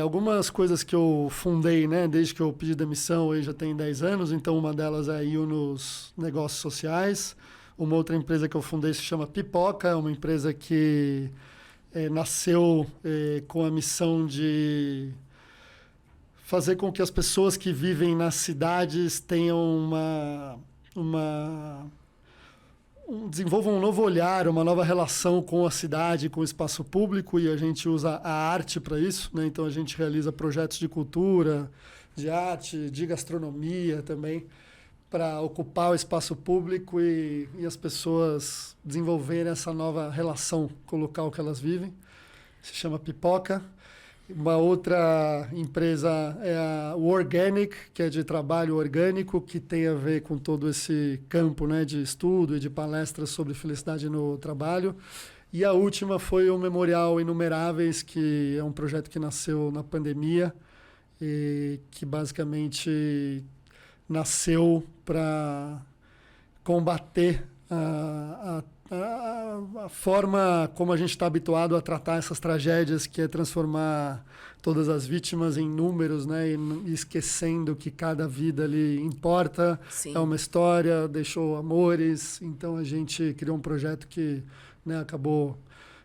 Algumas coisas que eu fundei, né? Desde que eu pedi demissão, aí já tem 10 anos, então uma delas é a Yunus Negócios Sociais. Uma outra empresa que eu fundei se chama Pipoca, é uma empresa que nasceu com a missão de fazer com que as pessoas que vivem nas cidades tenham desenvolvam um novo olhar, uma nova relação com a cidade, com o espaço público, e a gente usa a arte para isso, né? Então a gente realiza projetos de cultura, de arte, de gastronomia também, para ocupar o espaço público e as pessoas desenvolverem essa nova relação com o local que elas vivem. Se chama Pipoca. Uma outra empresa é a Organic, que é de trabalho orgânico, que tem a ver com todo esse campo, né, de estudo e de palestras sobre felicidade no trabalho. E a última foi o Memorial Inumeráveis, que é um projeto que nasceu na pandemia e que basicamente nasceu para combater a forma como a gente está habituado a tratar essas tragédias, que é transformar todas as vítimas em números, né? E esquecendo que cada vida ali importa, Sim. é uma história, deixou amores. Então a gente criou um projeto que, né, acabou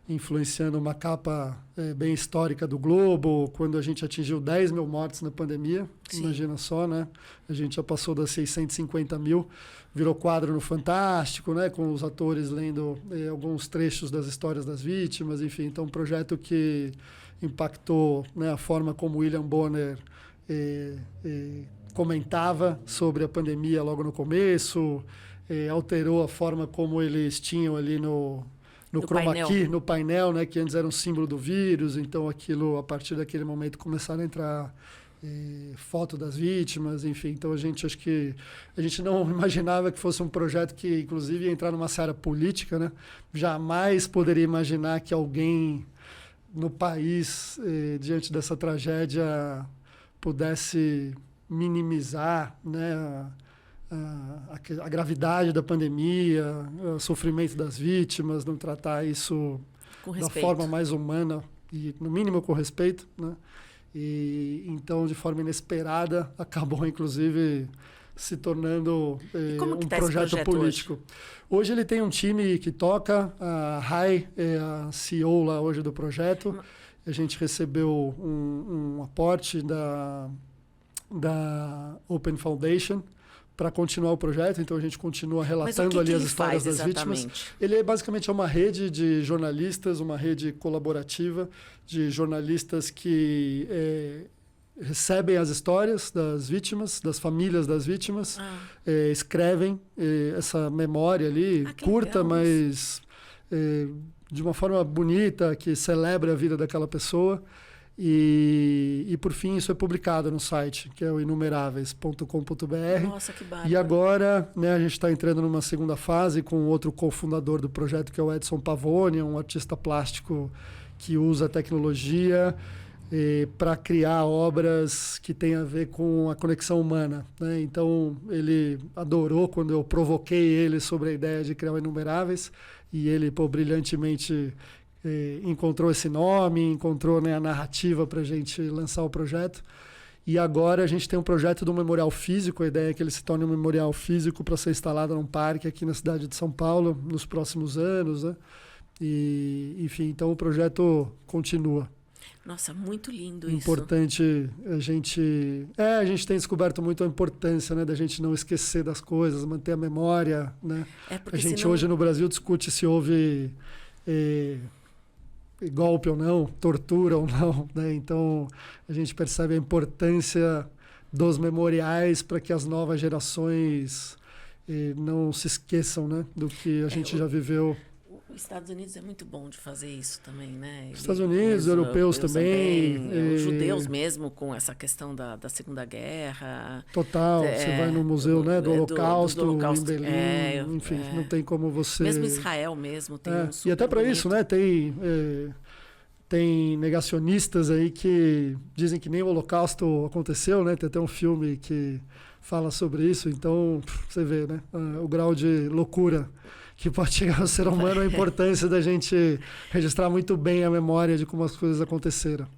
influenciando uma capa bem histórica do Globo, quando a gente atingiu 10 mil mortes na pandemia. Sim. Imagina só, né? A gente já passou das 650 mil, virou quadro no Fantástico, né? Com os atores lendo alguns trechos das histórias das vítimas, enfim. Então, um projeto que impactou, né, a forma como William Bonner comentava sobre a pandemia logo no começo, alterou a forma como eles tinham ali no chroma key, no painel, né, que antes era um símbolo do vírus. Então, aquilo, a partir daquele momento, começaram a entrar foto das vítimas, enfim. Então, acho que a gente não imaginava que fosse um projeto que, inclusive, ia entrar numa seara política, né? Jamais poderia imaginar que alguém no país, diante dessa tragédia, pudesse minimizar, né, a gravidade da pandemia, o sofrimento das vítimas, não tratar isso da forma mais humana e, no mínimo, com respeito, né? E então, de forma inesperada, acabou, inclusive, se tornando um projeto político. Hoje ele tem um time que toca, a Rai é a CEO lá hoje do projeto. A gente recebeu um aporte da Open Foundation para continuar o projeto, então a gente continua relatando ali as histórias das vítimas. Ele é basicamente uma rede de jornalistas, uma rede colaborativa de jornalistas que recebem as histórias das vítimas, das famílias das vítimas, escrevem essa memória ali, curta, mas de uma forma bonita, que celebra a vida daquela pessoa. E por fim, isso é publicado no site, que é o inumeráveis.com.br. Nossa, que bárbaro. E agora, né, a gente está entrando numa segunda fase com outro cofundador do projeto, que é o Edson Pavone, um artista plástico que usa tecnologia para criar obras que têm a ver com a conexão humana, né? Então, ele adorou quando eu provoquei ele sobre a ideia de criar o Inumeráveis, e ele, brilhantemente encontrou esse nome, encontrou, né, a narrativa para a gente lançar o projeto. E agora a gente tem um projeto do memorial físico. A ideia é que ele se torne um memorial físico para ser instalado num parque aqui na cidade de São Paulo nos próximos anos, né? E, enfim, então o projeto continua. Nossa, muito lindo isso. Importante a gente tem descoberto muito a importância, né, da gente não esquecer das coisas, manter a memória, né? A gente hoje no Brasil discute se houve golpe ou não, tortura ou não, né? Então a gente percebe a importância dos memoriais para que as novas gerações não se esqueçam, né, do que a gente já viveu. Os Estados Unidos é muito bom de fazer isso também, né? Estados Unidos, europeus também. Os judeus mesmo, com essa questão da Segunda Guerra. Total, você vai no museu, né, do Holocausto, em Berlim, enfim, não tem como você... Mesmo Israel mesmo tem um super E até para bonito. isso, né, tem negacionistas aí que dizem que nem o Holocausto aconteceu, né? Tem até um filme que fala sobre isso, então você vê, né, o grau de loucura que pode chegar ao ser humano, a importância da gente registrar muito bem a memória de como as coisas aconteceram.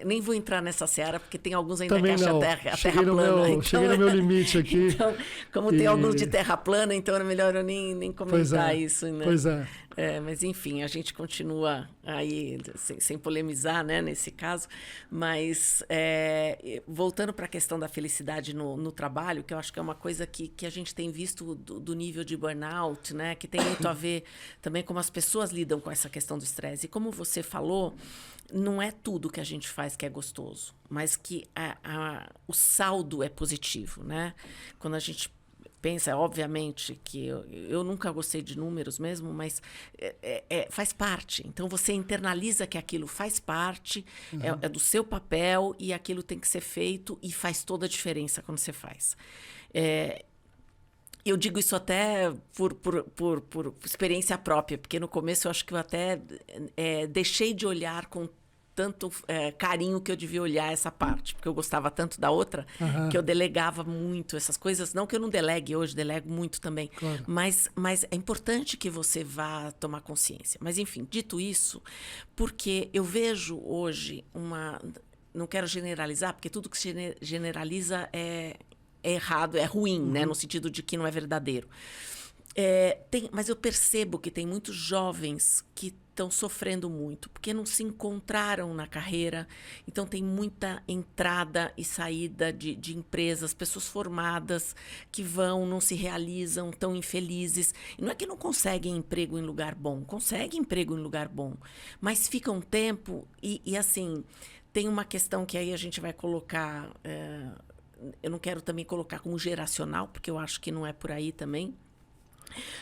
Nem vou entrar nessa seara, porque tem alguns ainda também que acham a terra plana. Cheguei no meu limite aqui. Então, como tem alguns de terra plana, então é melhor eu nem comentar isso, né? Pois é. Mas, enfim, a gente continua aí, sem polemizar, né, nesse caso. Mas, voltando para a questão da felicidade no trabalho, que eu acho que é uma coisa que a gente tem visto do nível de burnout, né, que tem muito a ver também como as pessoas lidam com essa questão do estresse. E como você falou, não é tudo tudo que a gente faz que é gostoso, mas que o saldo é positivo, né? Quando a gente pensa, obviamente, que eu nunca gostei de números mesmo, mas faz parte. Então, você internaliza que aquilo faz parte, é do seu papel e aquilo tem que ser feito e faz toda a diferença quando você faz. Eu digo isso até por experiência própria, porque no começo eu acho que eu até deixei de olhar com tanto carinho que eu devia olhar essa parte, porque eu gostava tanto da outra, que eu delegava muito essas coisas. Não que eu não delegue hoje, delego muito também. Claro. Mas é importante que você vá tomar consciência. Mas, enfim, dito isso, porque eu vejo hoje não quero generalizar, porque tudo que se generaliza é errado, é ruim, né? No sentido de que não é verdadeiro. Mas eu percebo que tem muitos jovens que estão sofrendo muito, porque não se encontraram na carreira. Então, tem muita entrada e saída de empresas, pessoas formadas que não se realizam, tão infelizes. E não é que não conseguem emprego em lugar bom, conseguem emprego em lugar bom, mas fica um tempo e assim, tem uma questão que aí a gente vai colocar... eu não quero também colocar como geracional, porque eu acho que não é por aí também.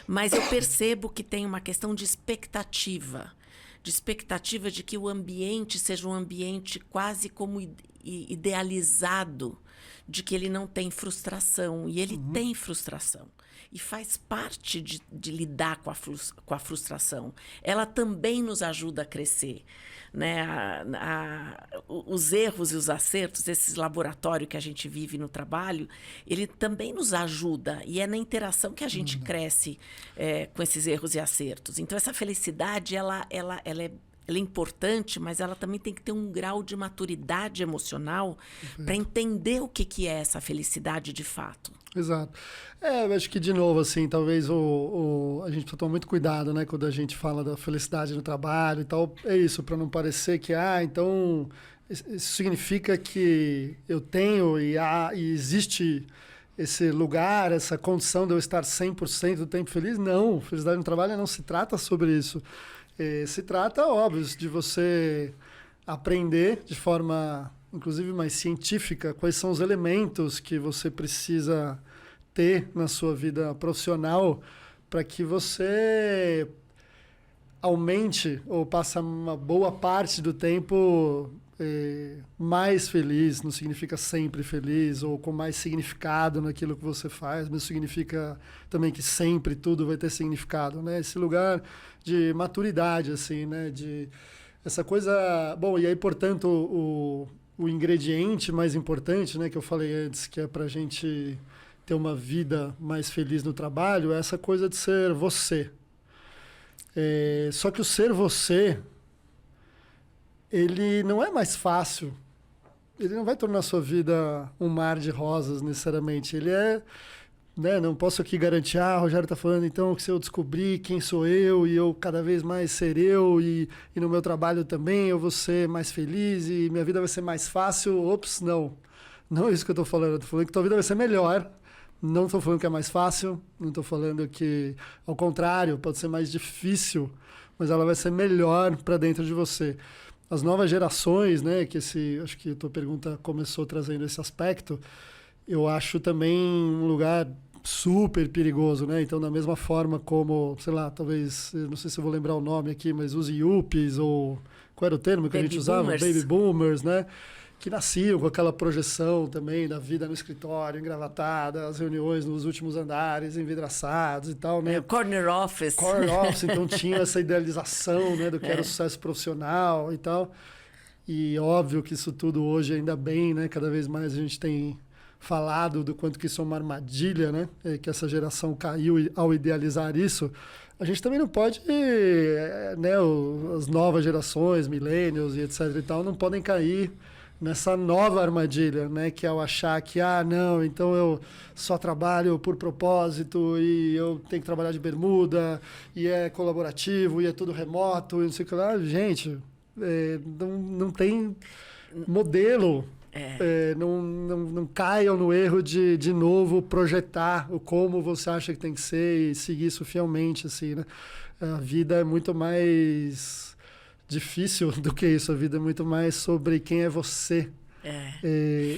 Mas eu percebo que tem uma questão de expectativa de que o ambiente seja um ambiente quase como idealizado, de que ele não tem frustração. E ele tem frustração. E faz parte de lidar com a frustração. Ela também nos ajuda a crescer. Né? Os erros e os acertos, esse laboratório que a gente vive no trabalho, ele também nos ajuda. E é na interação que a gente cresce com esses erros e acertos. Então, essa felicidade, ela é importante, mas ela também tem que ter um grau de maturidade emocional para entender o que é essa felicidade de fato. Exato. Eu acho que, de novo, assim, talvez a gente precisa tomar muito cuidado, né, quando a gente fala da felicidade no trabalho e tal. É isso, para não parecer que, então, isso significa que eu tenho e existe esse lugar, essa condição de eu estar 100% do tempo feliz. Não, felicidade no trabalho não se trata sobre isso. Se trata, óbvio, de você aprender de forma, inclusive, mais científica, quais são os elementos que você precisa ter na sua vida profissional para que você aumente ou passe uma boa parte do tempo mais feliz. Não significa sempre feliz ou com mais significado naquilo que você faz, mas significa também que sempre tudo vai ter significado, né? Esse lugar de maturidade, assim, né? De essa coisa... Bom, e aí, portanto, o ingrediente mais importante, né, que eu falei antes, que é para a gente ter uma vida mais feliz no trabalho, é essa coisa de ser você. Só que o ser você, ele não é mais fácil. Ele não vai tornar a sua vida um mar de rosas, necessariamente. Ele né, não posso aqui garantir, o Rogério está falando, então, que se eu descobrir quem sou eu e eu cada vez mais ser eu e no meu trabalho também eu vou ser mais feliz e minha vida vai ser mais fácil. Ops, não. Não é isso que eu estou falando. Eu estou falando que tua vida vai ser melhor. Não estou falando que é mais fácil. Não estou falando que, ao contrário, pode ser mais difícil, mas ela vai ser melhor para dentro de você. As novas gerações, né, acho que a tua pergunta começou trazendo esse aspecto, eu acho também um lugar super perigoso, né? Então, da mesma forma como, sei lá, talvez, não sei se eu vou lembrar o nome aqui, mas os yuppies, ou qual era o termo que a gente usava? Baby boomers, né? Que nasciam com aquela projeção também da vida no escritório, engravatada, as reuniões nos últimos andares, envidraçados e tal, né? Corner office. Corner office, então tinha essa idealização, né, do que era o sucesso profissional e tal. E óbvio que isso tudo hoje, ainda bem, né? Cada vez mais a gente tem falado do quanto que isso é uma armadilha, né? Que essa geração caiu ao idealizar isso. A gente também não pode, né? As novas gerações, millennials e etc e tal, não podem cair nessa nova armadilha, né? Que é ao achar que, não, então eu só trabalho por propósito e eu tenho que trabalhar de bermuda e é colaborativo e é tudo remoto e não sei o que lá. Gente, não tem modelo. Não caiam no erro de novo projetar o como você acha que tem que ser e seguir isso fielmente, assim, né? A vida é muito mais difícil do que isso. A vida é muito mais sobre quem é você.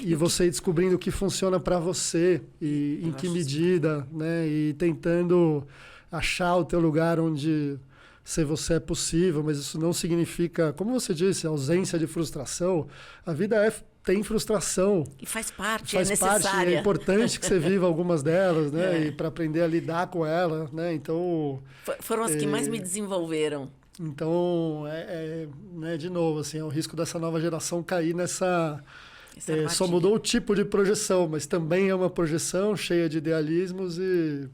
E você ir descobrindo o que funciona para você e em que medida, né? E tentando achar o teu lugar onde ser você é possível, mas isso não significa, como você disse, ausência de frustração. A vida tem frustração. E faz parte, faz é necessária. Parte, é importante que você viva algumas delas, né? E para aprender a lidar com ela, né? Então... Foram as que mais me desenvolveram. Então, né, de novo, assim, é o risco dessa nova geração cair nessa... só mudou o tipo de projeção, mas também é uma projeção cheia de idealismos e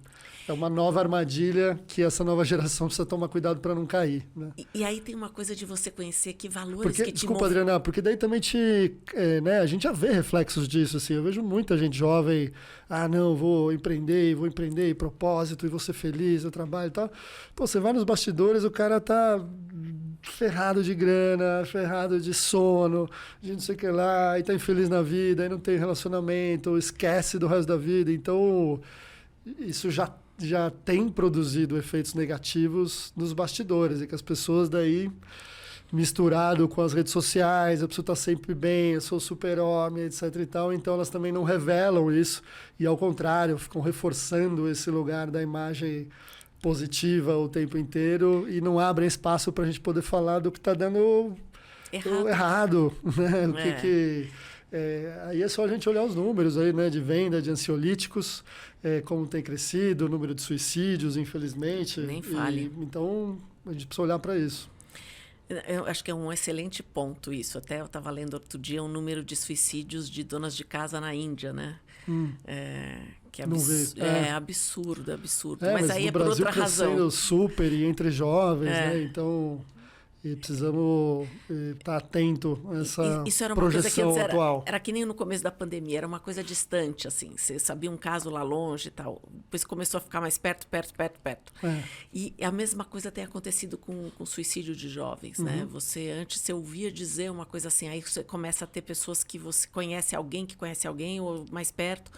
é uma nova armadilha que essa nova geração precisa tomar cuidado para não cair. Né? E aí tem uma coisa de você conhecer que valores que te Desculpa, Adriana, porque daí também né, a gente já vê reflexos disso. Assim, eu vejo muita gente jovem, não, vou empreender, e propósito, e vou ser feliz, eu trabalho e tal. Pô, você vai nos bastidores, o cara tá ferrado de grana, ferrado de sono, de não sei o que lá, e tá infeliz na vida, e não tem relacionamento, esquece do resto da vida. Então, isso já tem produzido efeitos negativos nos bastidores, e que as pessoas daí, misturado com as redes sociais, eu preciso estar sempre bem, eu sou super-homem, etc e tal, então elas também não revelam isso, e ao contrário, ficam reforçando esse lugar da imagem positiva o tempo inteiro e não abrem espaço para a gente poder falar do que está dando errado, né? Aí é só a gente olhar os números aí, né, de venda de ansiolíticos, como tem crescido, o número de suicídios, infelizmente. Nem fale. Então, a gente precisa olhar para isso. Eu acho que é um excelente ponto isso. Até eu estava lendo outro dia um número de suicídios de donas de casa na Índia, né? Que é absurdo. Mas aí no é Brasil, por outra razão. Super e entre jovens, né? Então... E precisamos estar atento a essa isso era uma projeção coisa que atual. Era que nem no começo da pandemia, era uma coisa distante, assim. Você sabia um caso lá longe e tal. Depois começou a ficar mais perto. E a mesma coisa tem acontecido com o suicídio de jovens, né? Antes você ouvia dizer uma coisa assim, aí você começa a ter pessoas que você conhece alguém ou mais perto.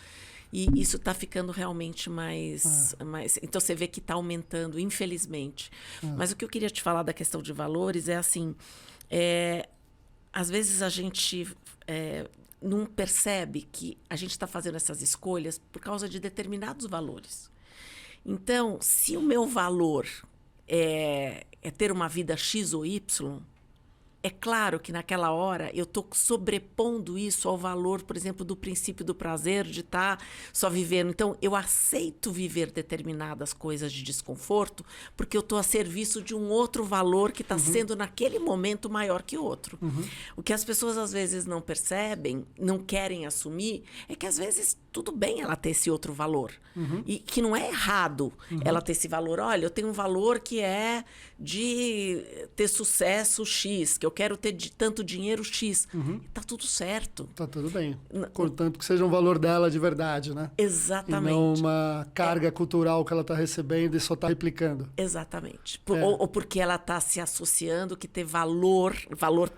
E isso está ficando realmente mais... Então, você vê que está aumentando, infelizmente. Mas o que eu queria te falar da questão de valores é assim... às vezes a gente não percebe que a gente está fazendo essas escolhas por causa de determinados valores. Então, se o meu valor é ter uma vida X ou Y... É claro que naquela hora eu estou sobrepondo isso ao valor, por exemplo, do princípio do prazer, de estar só vivendo. Então, eu aceito viver determinadas coisas de desconforto porque eu estou a serviço de um outro valor que está sendo, naquele momento, maior que o outro. O que as pessoas, às vezes, não percebem, não querem assumir, é que, às vezes, tudo bem ela ter esse outro valor. E que não é errado ela ter esse valor. Olha, eu tenho um valor que é de ter sucesso X, que eu quero ter tanto dinheiro X. Tá tudo certo. Tá tudo bem. Contanto que seja um valor dela de verdade, né? Exatamente. E não uma carga cultural que ela está recebendo e só está replicando. Exatamente. Ou porque ela está se associando que ter valor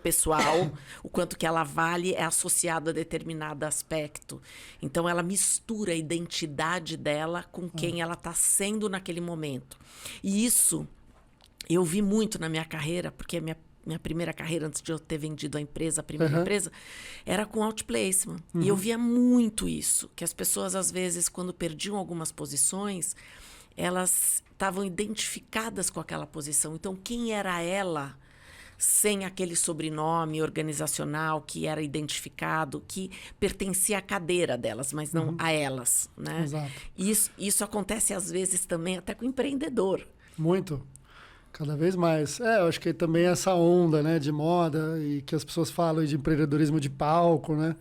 pessoal, o quanto que ela vale é associado a determinado aspecto. Então, ela mistura a identidade dela com quem ela está sendo naquele momento. E isso eu vi muito na minha carreira, porque a minha primeira carreira, antes de eu ter vendido a primeira empresa, era com outplacement. E eu via muito isso, que as pessoas, às vezes, quando perdiam algumas posições, elas estavam identificadas com aquela posição. Então, quem era ela sem aquele sobrenome organizacional que era identificado, que pertencia à cadeira delas, mas não a elas, né? Exato. E isso acontece, às vezes, também até com o empreendedor. Muito. Cada vez mais. Eu acho que também essa onda, né, de moda e que as pessoas falam de empreendedorismo de palco, né?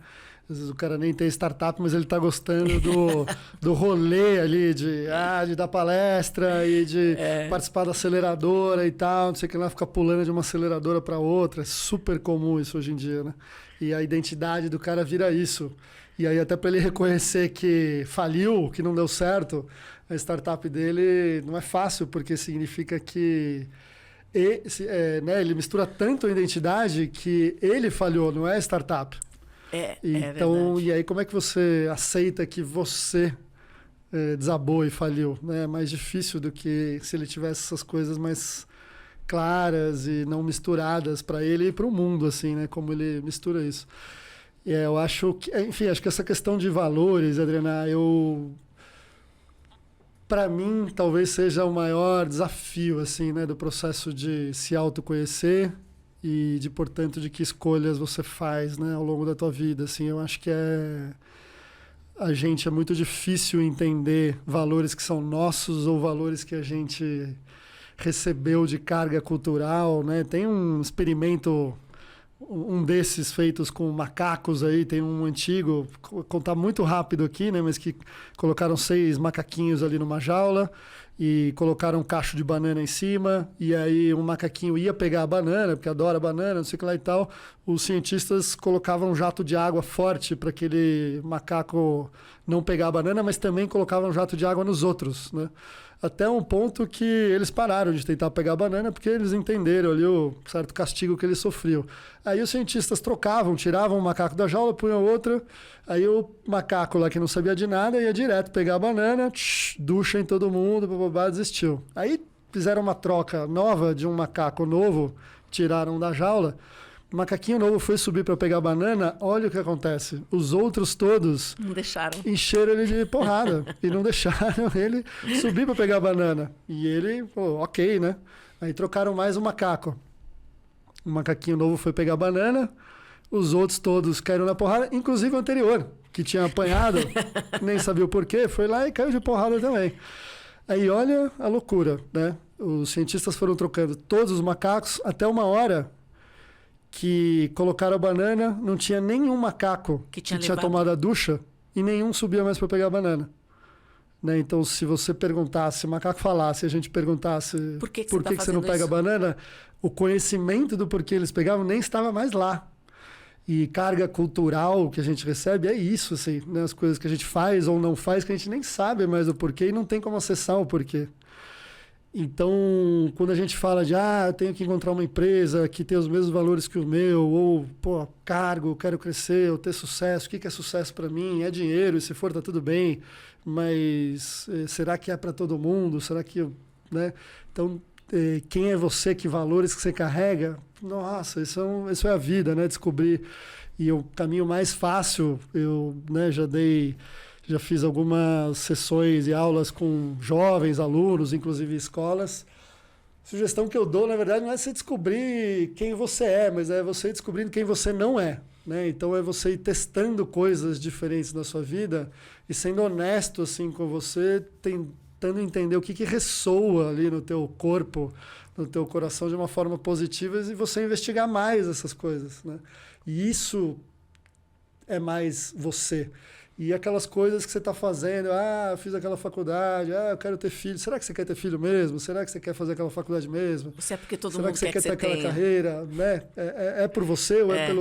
Às vezes o cara nem tem startup, mas ele está gostando do rolê ali, de dar palestra e de participar da aceleradora e tal, não sei o que lá, ficar pulando de uma aceleradora para outra. É super comum isso hoje em dia, né? E a identidade do cara vira isso. E aí até para ele reconhecer que faliu, que não deu certo, a startup dele não é fácil, porque significa que ele mistura tanto a identidade que ele falhou, não é a startup. Então, e aí como é que você aceita que você desabou e faliu? Né? É mais difícil do que se ele tivesse essas coisas mais claras e não misturadas para ele e para o mundo, assim, né? Como ele mistura isso. Eu acho que, enfim, acho que essa questão de valores, Adriana, para mim, talvez seja o maior desafio, assim, né? Do processo de se autoconhecer e de, portanto, de que escolhas você faz, né? Ao longo da tua vida, assim. Eu acho que a gente é muito difícil entender valores que são nossos ou valores que a gente recebeu de carga cultural, né? Tem um experimento, um desses feitos com macacos aí, tem um antigo, vou contar muito rápido aqui, né? Mas que colocaram 6 macaquinhos ali numa jaula e colocaram um cacho de banana em cima, e aí um macaquinho ia pegar a banana, porque adora banana, não sei o que lá e tal. Os cientistas colocavam um jato de água forte para aquele macaco não pegar a banana, mas também colocavam um jato de água nos outros, né? Até um ponto que eles pararam de tentar pegar a banana porque eles entenderam ali o certo castigo que ele sofreu. Aí os cientistas trocavam, tiravam o macaco da jaula, punham outra, aí o macaco lá que não sabia de nada ia direto pegar a banana, ducha em todo mundo, bababá, desistiu. Aí fizeram uma troca nova de um macaco novo, tiraram da jaula. O macaquinho novo foi subir para pegar a banana, olha o que acontece. Os outros todos não deixaram. Encheram ele de porrada e não deixaram ele subir para pegar a banana. E ele, pô, ok, né? Aí trocaram mais um macaco. O macaquinho novo foi pegar a banana, os outros todos caíram na porrada, inclusive o anterior, que tinha apanhado, nem sabia o porquê, foi lá e caiu de porrada também. Aí olha a loucura, né? Os cientistas foram trocando todos os macacos até uma hora que colocaram a banana, não tinha nenhum macaco que tinha tomado a ducha e nenhum subia mais para pegar a banana. Né? Então, se você perguntasse, se o macaco falasse, a gente perguntasse por que você não pega a banana, o conhecimento do porquê eles pegavam nem estava mais lá. E carga cultural que a gente recebe é isso, assim, né? As coisas que a gente faz ou não faz, que a gente nem sabe mais o porquê e não tem como acessar o porquê. Então, quando a gente fala de eu tenho que encontrar uma empresa que tem os mesmos valores que o meu, ou, pô, cargo, quero crescer, ou ter sucesso, o que é sucesso para mim? É dinheiro, e se for, tá tudo bem, mas será que é para todo mundo? Será que, né? Então, quem é você, que valores que você carrega? Nossa, isso é a vida, né? Descobrir. E o caminho mais fácil, eu, né, já fiz algumas sessões e aulas com jovens, alunos, inclusive escolas. Sugestão que eu dou, na verdade, não é você descobrir quem você é, mas é você descobrindo quem você não é. Né? Então é você ir testando coisas diferentes na sua vida e sendo honesto assim, com você, tentando entender o que ressoa ali no teu corpo, no teu coração de uma forma positiva e você investigar mais essas coisas. Né? E isso é mais você. E aquelas coisas que você está fazendo, eu fiz aquela faculdade, eu quero ter filho. Será que você quer ter filho mesmo? Será que você quer fazer aquela faculdade mesmo? Você é porque todo Será mundo que você quer ter aquela tenha carreira? Né? É por você ou é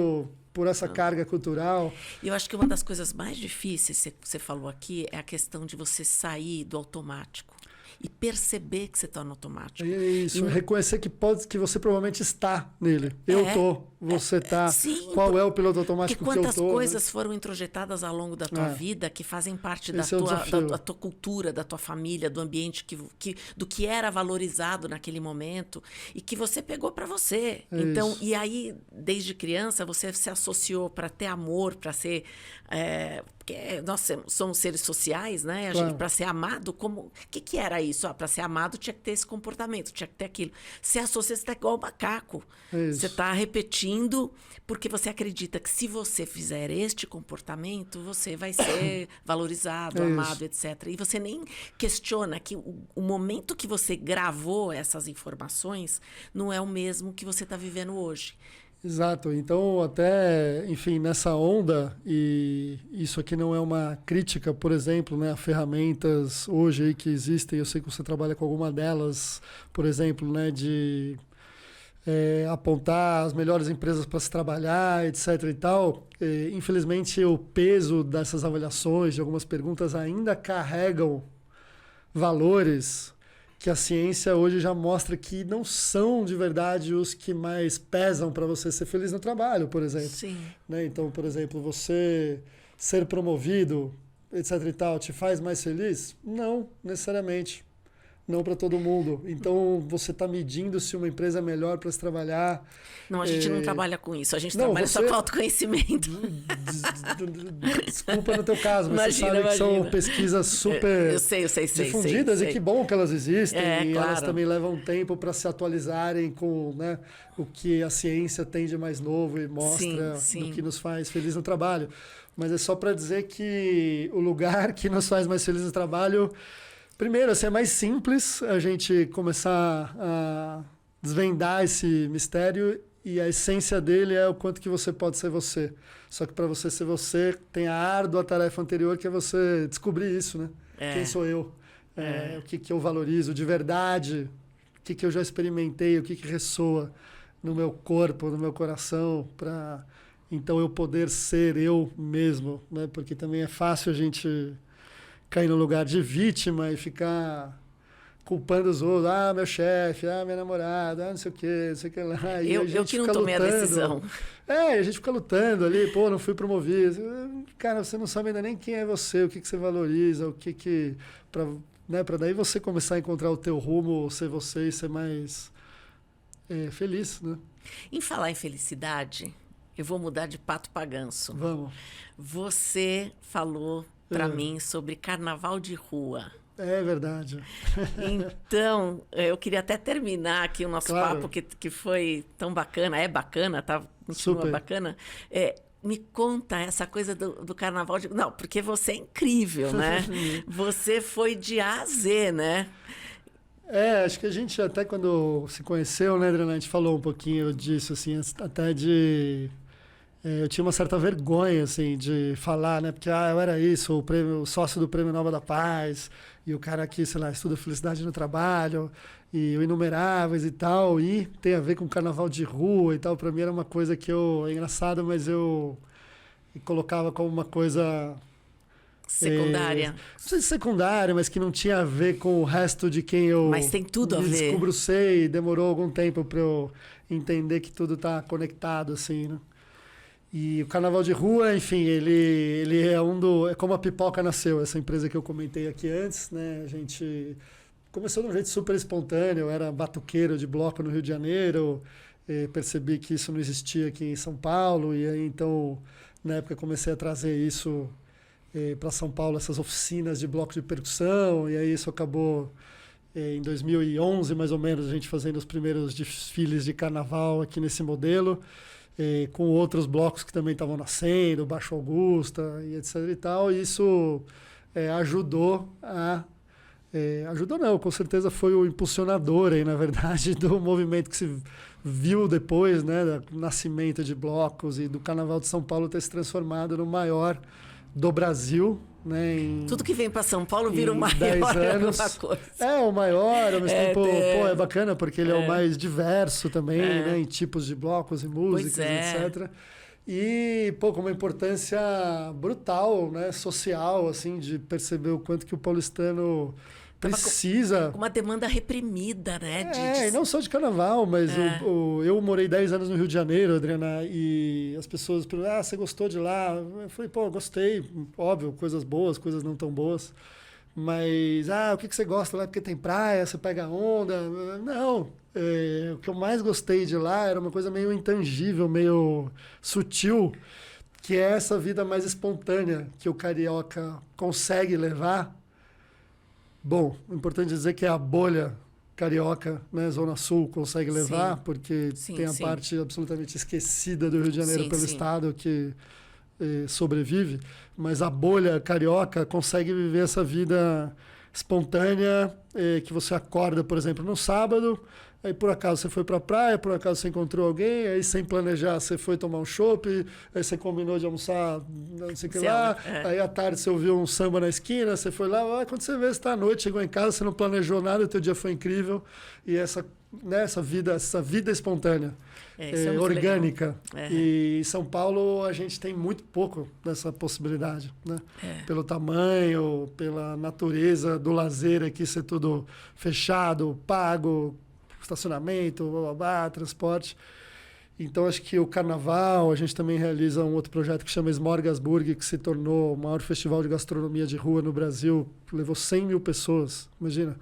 por essa carga cultural? Eu acho que uma das coisas mais difíceis que você falou aqui é a questão de você sair do automático e perceber que você está no automático. Isso, reconhecer que você provavelmente está nele. Eu estou, você está. Qual é o piloto automático que eu estou? Quantas coisas foram introjetadas ao longo da tua vida que fazem parte da tua cultura, da tua família, do ambiente, do que era valorizado naquele momento e que você pegou para você. Então, e aí, desde criança, você se associou para ter amor, para ser... porque nós somos seres sociais, né? Claro. Para ser amado, o que era isso? Para ser amado tinha que ter esse comportamento, tinha que ter aquilo. Se associa, você está igual o macaco. Você está repetindo porque você acredita que se você fizer este comportamento, você vai ser valorizado, amado, etc. E você nem questiona que o momento que você gravou essas informações não é o mesmo que você está vivendo hoje. Exato. Então, até, enfim, nessa onda, e isso aqui não é uma crítica, por exemplo, né, a ferramentas hoje aí que existem, eu sei que você trabalha com alguma delas, por exemplo, né, de apontar as melhores empresas para se trabalhar, etc. e tal. Infelizmente, o peso dessas avaliações, de algumas perguntas, ainda carregam valores que a ciência hoje já mostra que não são de verdade os que mais pesam para você ser feliz no trabalho, por exemplo. Sim. Né? Então, por exemplo, você ser promovido, etc. e tal, te faz mais feliz? Não, necessariamente. não para todo mundo. Então, você está medindo se uma empresa é melhor para se trabalhar. Não, a gente não trabalha com isso. A gente trabalha só com autoconhecimento. Desculpa no teu caso, mas imagina, você sabe que são pesquisas super eu sei, difundidas e que bom que elas existem. E claro. elas também levam tempo para se atualizarem com, né, o que a ciência tem de mais novo e mostra do que nos faz feliz no trabalho. Mas é só para dizer que o lugar que nos faz mais feliz no trabalho... Primeiro, assim, é mais simples a gente começar a desvendar esse mistério e a essência dele é o quanto que você pode ser você. Só que para você ser você, tem a árdua tarefa anterior que é você descobrir isso, né? Quem sou eu? O que eu valorizo de verdade? O que eu já experimentei? O que ressoa no meu corpo, no meu coração para então eu poder ser eu mesmo, né? Porque também é fácil a gente... cair no lugar de vítima e ficar culpando os outros. Ah, meu chefe, minha namorada, não sei o que, não sei o que lá. E eu que não tomei a decisão. A gente fica lutando ali, pô, não fui promovido. Cara, você não sabe ainda nem quem é você, o que você valoriza, o que pra daí você começar a encontrar o teu rumo, ser você e ser mais feliz, né? Em falar em felicidade, eu vou mudar de pato para ganso. Vamos. Você falou para mim sobre carnaval de rua. É verdade. Então, eu queria até terminar aqui o nosso papo, que foi tão bacana. É bacana, tá? Continua super bacana. Me conta essa coisa do carnaval de... Não, porque você é incrível, né? Você foi de A a Z, né? Acho que a gente até quando se conheceu, né, Adriana, a gente falou um pouquinho disso, assim, até de... eu tinha uma certa vergonha, assim, de falar, né? Porque eu era isso, o sócio do Prêmio Nobel da Paz, e o cara aqui, sei lá, estuda felicidade no trabalho, e o Inumeráveis e tal, e tem a ver com carnaval de rua e tal. Para mim era uma coisa que é engraçado, mas eu colocava como uma coisa... secundária. Não sei se secundária, mas que não tinha a ver com o resto de quem eu... Mas tem tudo a ver. Descubro ser, e demorou algum tempo para eu entender que tudo está conectado, assim, né? E o Carnaval de Rua, enfim, ele é é como a Pipoca nasceu, essa empresa que eu comentei aqui antes, né? A gente começou de um jeito super espontâneo, eu era batuqueiro de bloco no Rio de Janeiro, percebi que isso não existia aqui em São Paulo, e aí então, na época, comecei a trazer isso para São Paulo, essas oficinas de bloco de percussão, e aí isso acabou... em 2011, mais ou menos, a gente fazendo os primeiros desfiles de carnaval aqui nesse modelo, com outros blocos que também estavam nascendo, Baixo Augusta e etc e tal. E isso ajudou a... ajudou não, com certeza foi o impulsionador aí, na verdade, do movimento que se viu depois, né, do nascimento de blocos e do Carnaval de São Paulo ter se transformado no maior do Brasil, né? Tudo que vem para São Paulo vira o maior, anos. O maior, ao mesmo tempo, é bacana porque ele é o mais diverso também, né? Em tipos de blocos e músicas, etc. E, com uma importância brutal, né? Social, assim, de perceber o quanto que o paulistano precisa... Com uma demanda reprimida, né? E não só de carnaval, mas eu morei 10 anos no Rio de Janeiro, Adriana, e as pessoas perguntam, você gostou de lá? Eu falei, gostei, óbvio, coisas boas, coisas não tão boas, mas, o que você gosta lá? Porque tem praia, você pega onda? Não, o que eu mais gostei de lá era uma coisa meio intangível, meio sutil, que é essa vida mais espontânea que o carioca consegue levar. Bom, é importante dizer que a bolha carioca, né, Zona Sul, consegue levar, porque tem a parte absolutamente esquecida do Rio de Janeiro pelo Estado que sobrevive, mas a bolha carioca consegue viver essa vida espontânea, que você acorda, por exemplo, no sábado, aí por acaso você foi para a praia, por acaso você encontrou alguém, aí sem planejar você foi tomar um chopp, aí você combinou de almoçar, não sei o que lá, aí à tarde você ouviu um samba na esquina, você foi lá, quando você vê, você está à noite, chegou em casa, você não planejou nada, o teu dia foi incrível, e essa vida espontânea, orgânica. E em São Paulo a gente tem muito pouco dessa possibilidade, né? Pelo tamanho, pela natureza do lazer aqui ser tudo fechado, pago, estacionamento, transporte. Então acho que o carnaval, a gente também realiza um outro projeto que chama Smorgasburg, que se tornou o maior festival de gastronomia de rua no Brasil, levou 100 mil pessoas, imagina.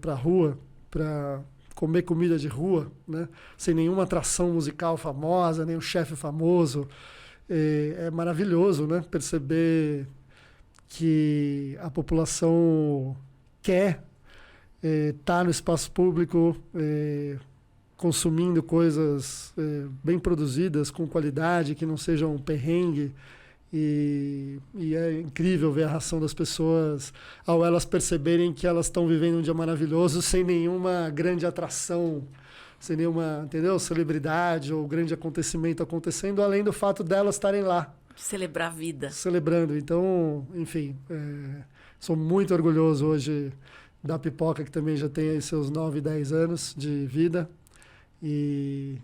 para a rua, para comer comida de rua, né? Sem nenhuma atração musical famosa, nenhum chefe famoso. É maravilhoso, né? Perceber que a população quer estar no espaço público, consumindo coisas bem produzidas, com qualidade, que não sejam um perrengue. E é incrível ver a reação das pessoas ao elas perceberem que elas estão vivendo um dia maravilhoso sem nenhuma grande atração, sem nenhuma, entendeu? Celebridade ou grande acontecimento acontecendo, além do fato delas estarem lá. Celebrar a vida. Celebrando. Então, enfim, sou muito orgulhoso hoje da Pipoca, que também já tem aí seus 9, 10 anos de vida. E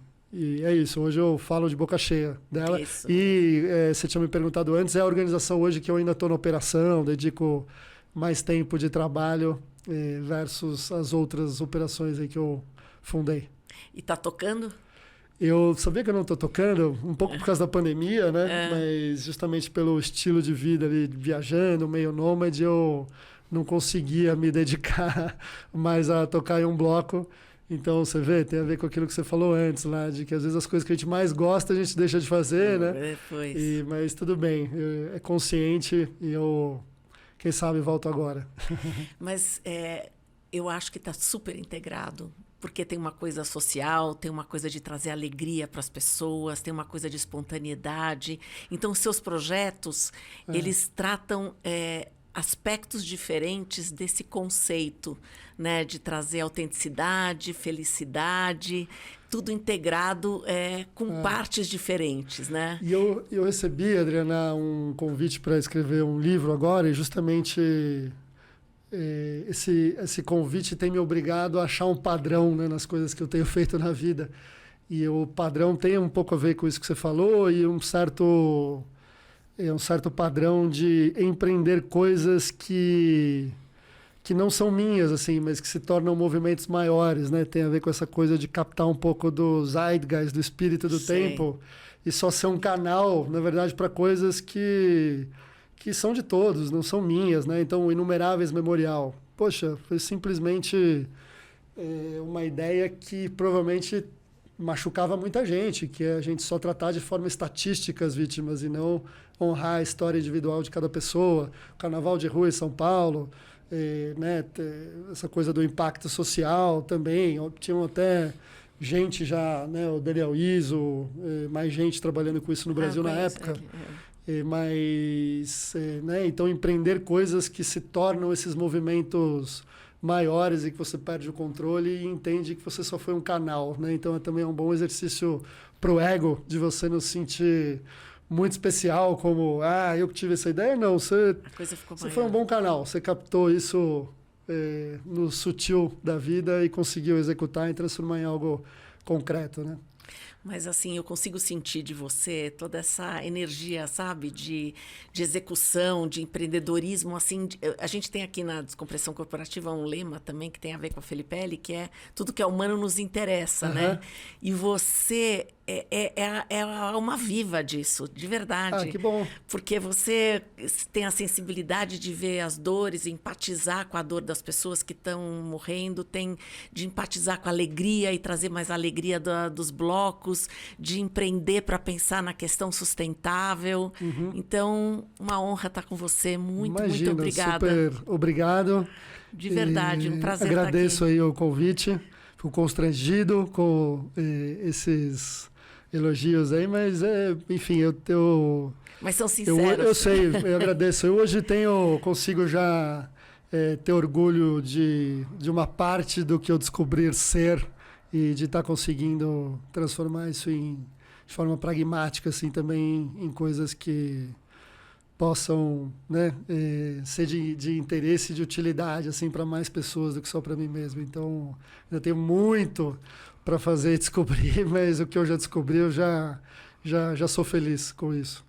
é isso, hoje eu falo de boca cheia dela. Isso. E você tinha me perguntado antes, é a organização hoje que eu ainda estou na operação, dedico mais tempo de trabalho versus as outras operações aí que eu fundei. E tá tocando? Eu sabia que eu não estou tocando, um pouco por causa da pandemia, né? Mas justamente pelo estilo de vida ali, viajando, meio nômade, eu não conseguia me dedicar mais a tocar em um bloco. Então, você vê, tem a ver com aquilo que você falou antes lá, de que às vezes as coisas que a gente mais gosta a gente deixa de fazer, né? Mas tudo bem, é consciente e eu, quem sabe, volto agora. Mas eu acho que está super integrado, porque tem uma coisa social, tem uma coisa de trazer alegria para as pessoas, tem uma coisa de espontaneidade. Então, os seus projetos, eles tratam aspectos diferentes desse conceito, né, de trazer autenticidade, felicidade, tudo integrado com partes diferentes, né? E eu recebi, Adriana, um convite para escrever um livro agora, e justamente esse convite tem me obrigado a achar um padrão, né, nas coisas que eu tenho feito na vida. E o padrão tem um pouco a ver com isso que você falou e um certo padrão de empreender coisas que não são minhas, assim, mas que se tornam movimentos maiores, né? Tem a ver com essa coisa de captar um pouco do zeitgeist, do espírito do tempo, e só ser um canal, na verdade, para coisas que são de todos, não são minhas, né? Então, o Inumeráveis Memorial. Poxa, foi simplesmente uma ideia que provavelmente machucava muita gente, que é a gente só tratar de forma estatística as vítimas e não honrar a história individual de cada pessoa. O Carnaval de Rua em São Paulo, né, essa coisa do impacto social também. Tinham até gente já, né, o Daniel Iso, mais gente trabalhando com isso no Brasil na época. Mas, né, então, empreender coisas que se tornam esses movimentos maiores e que você perde o controle e entende que você só foi um canal, né? Então, também é um bom exercício pro ego, de você não se sentir muito especial, como, eu que tive essa ideia. Não, você foi um bom canal, você captou isso no sutil da vida e conseguiu executar e transformar em algo concreto, né? Mas, assim, eu consigo sentir de você toda essa energia, sabe? De execução, de empreendedorismo, assim. A gente tem aqui na Descompressão Corporativa um lema também que tem a ver com a Felipelli, que é tudo que é humano nos interessa, né? E você é a alma viva disso, de verdade. Que bom. Porque você tem a sensibilidade de ver as dores, empatizar com a dor das pessoas que estão morrendo, de empatizar com a alegria e trazer mais alegria dos blocos, de empreender para pensar na questão sustentável. Então, uma honra estar com você. Muito obrigada. Super obrigado. De verdade, um prazer estar aqui. Agradeço aí o convite. Fico constrangido com esses elogios aí, mas enfim, mas são sinceros. Eu sei, eu agradeço. Eu hoje consigo já ter orgulho de uma parte do que eu descobrir ser e de estar conseguindo transformar isso de forma pragmática, assim, também em coisas que possam, né, ser de interesse e de utilidade, assim, para mais pessoas do que só para mim mesmo. Então, ainda tenho muito para fazer e descobrir, mas o que eu já descobri, eu já sou feliz com isso.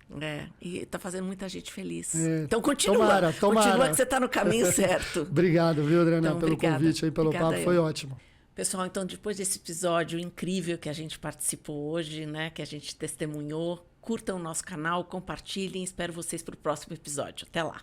E está fazendo muita gente feliz. Então, continua. Tomara. Continua que você está no caminho certo. Obrigado, viu, Adriana, então, pelo convite aí, pelo papo, foi ótimo. Pessoal, então, depois desse episódio incrível que a gente participou hoje, né, que a gente testemunhou, curtam o nosso canal, compartilhem, espero vocês para o próximo episódio. Até lá!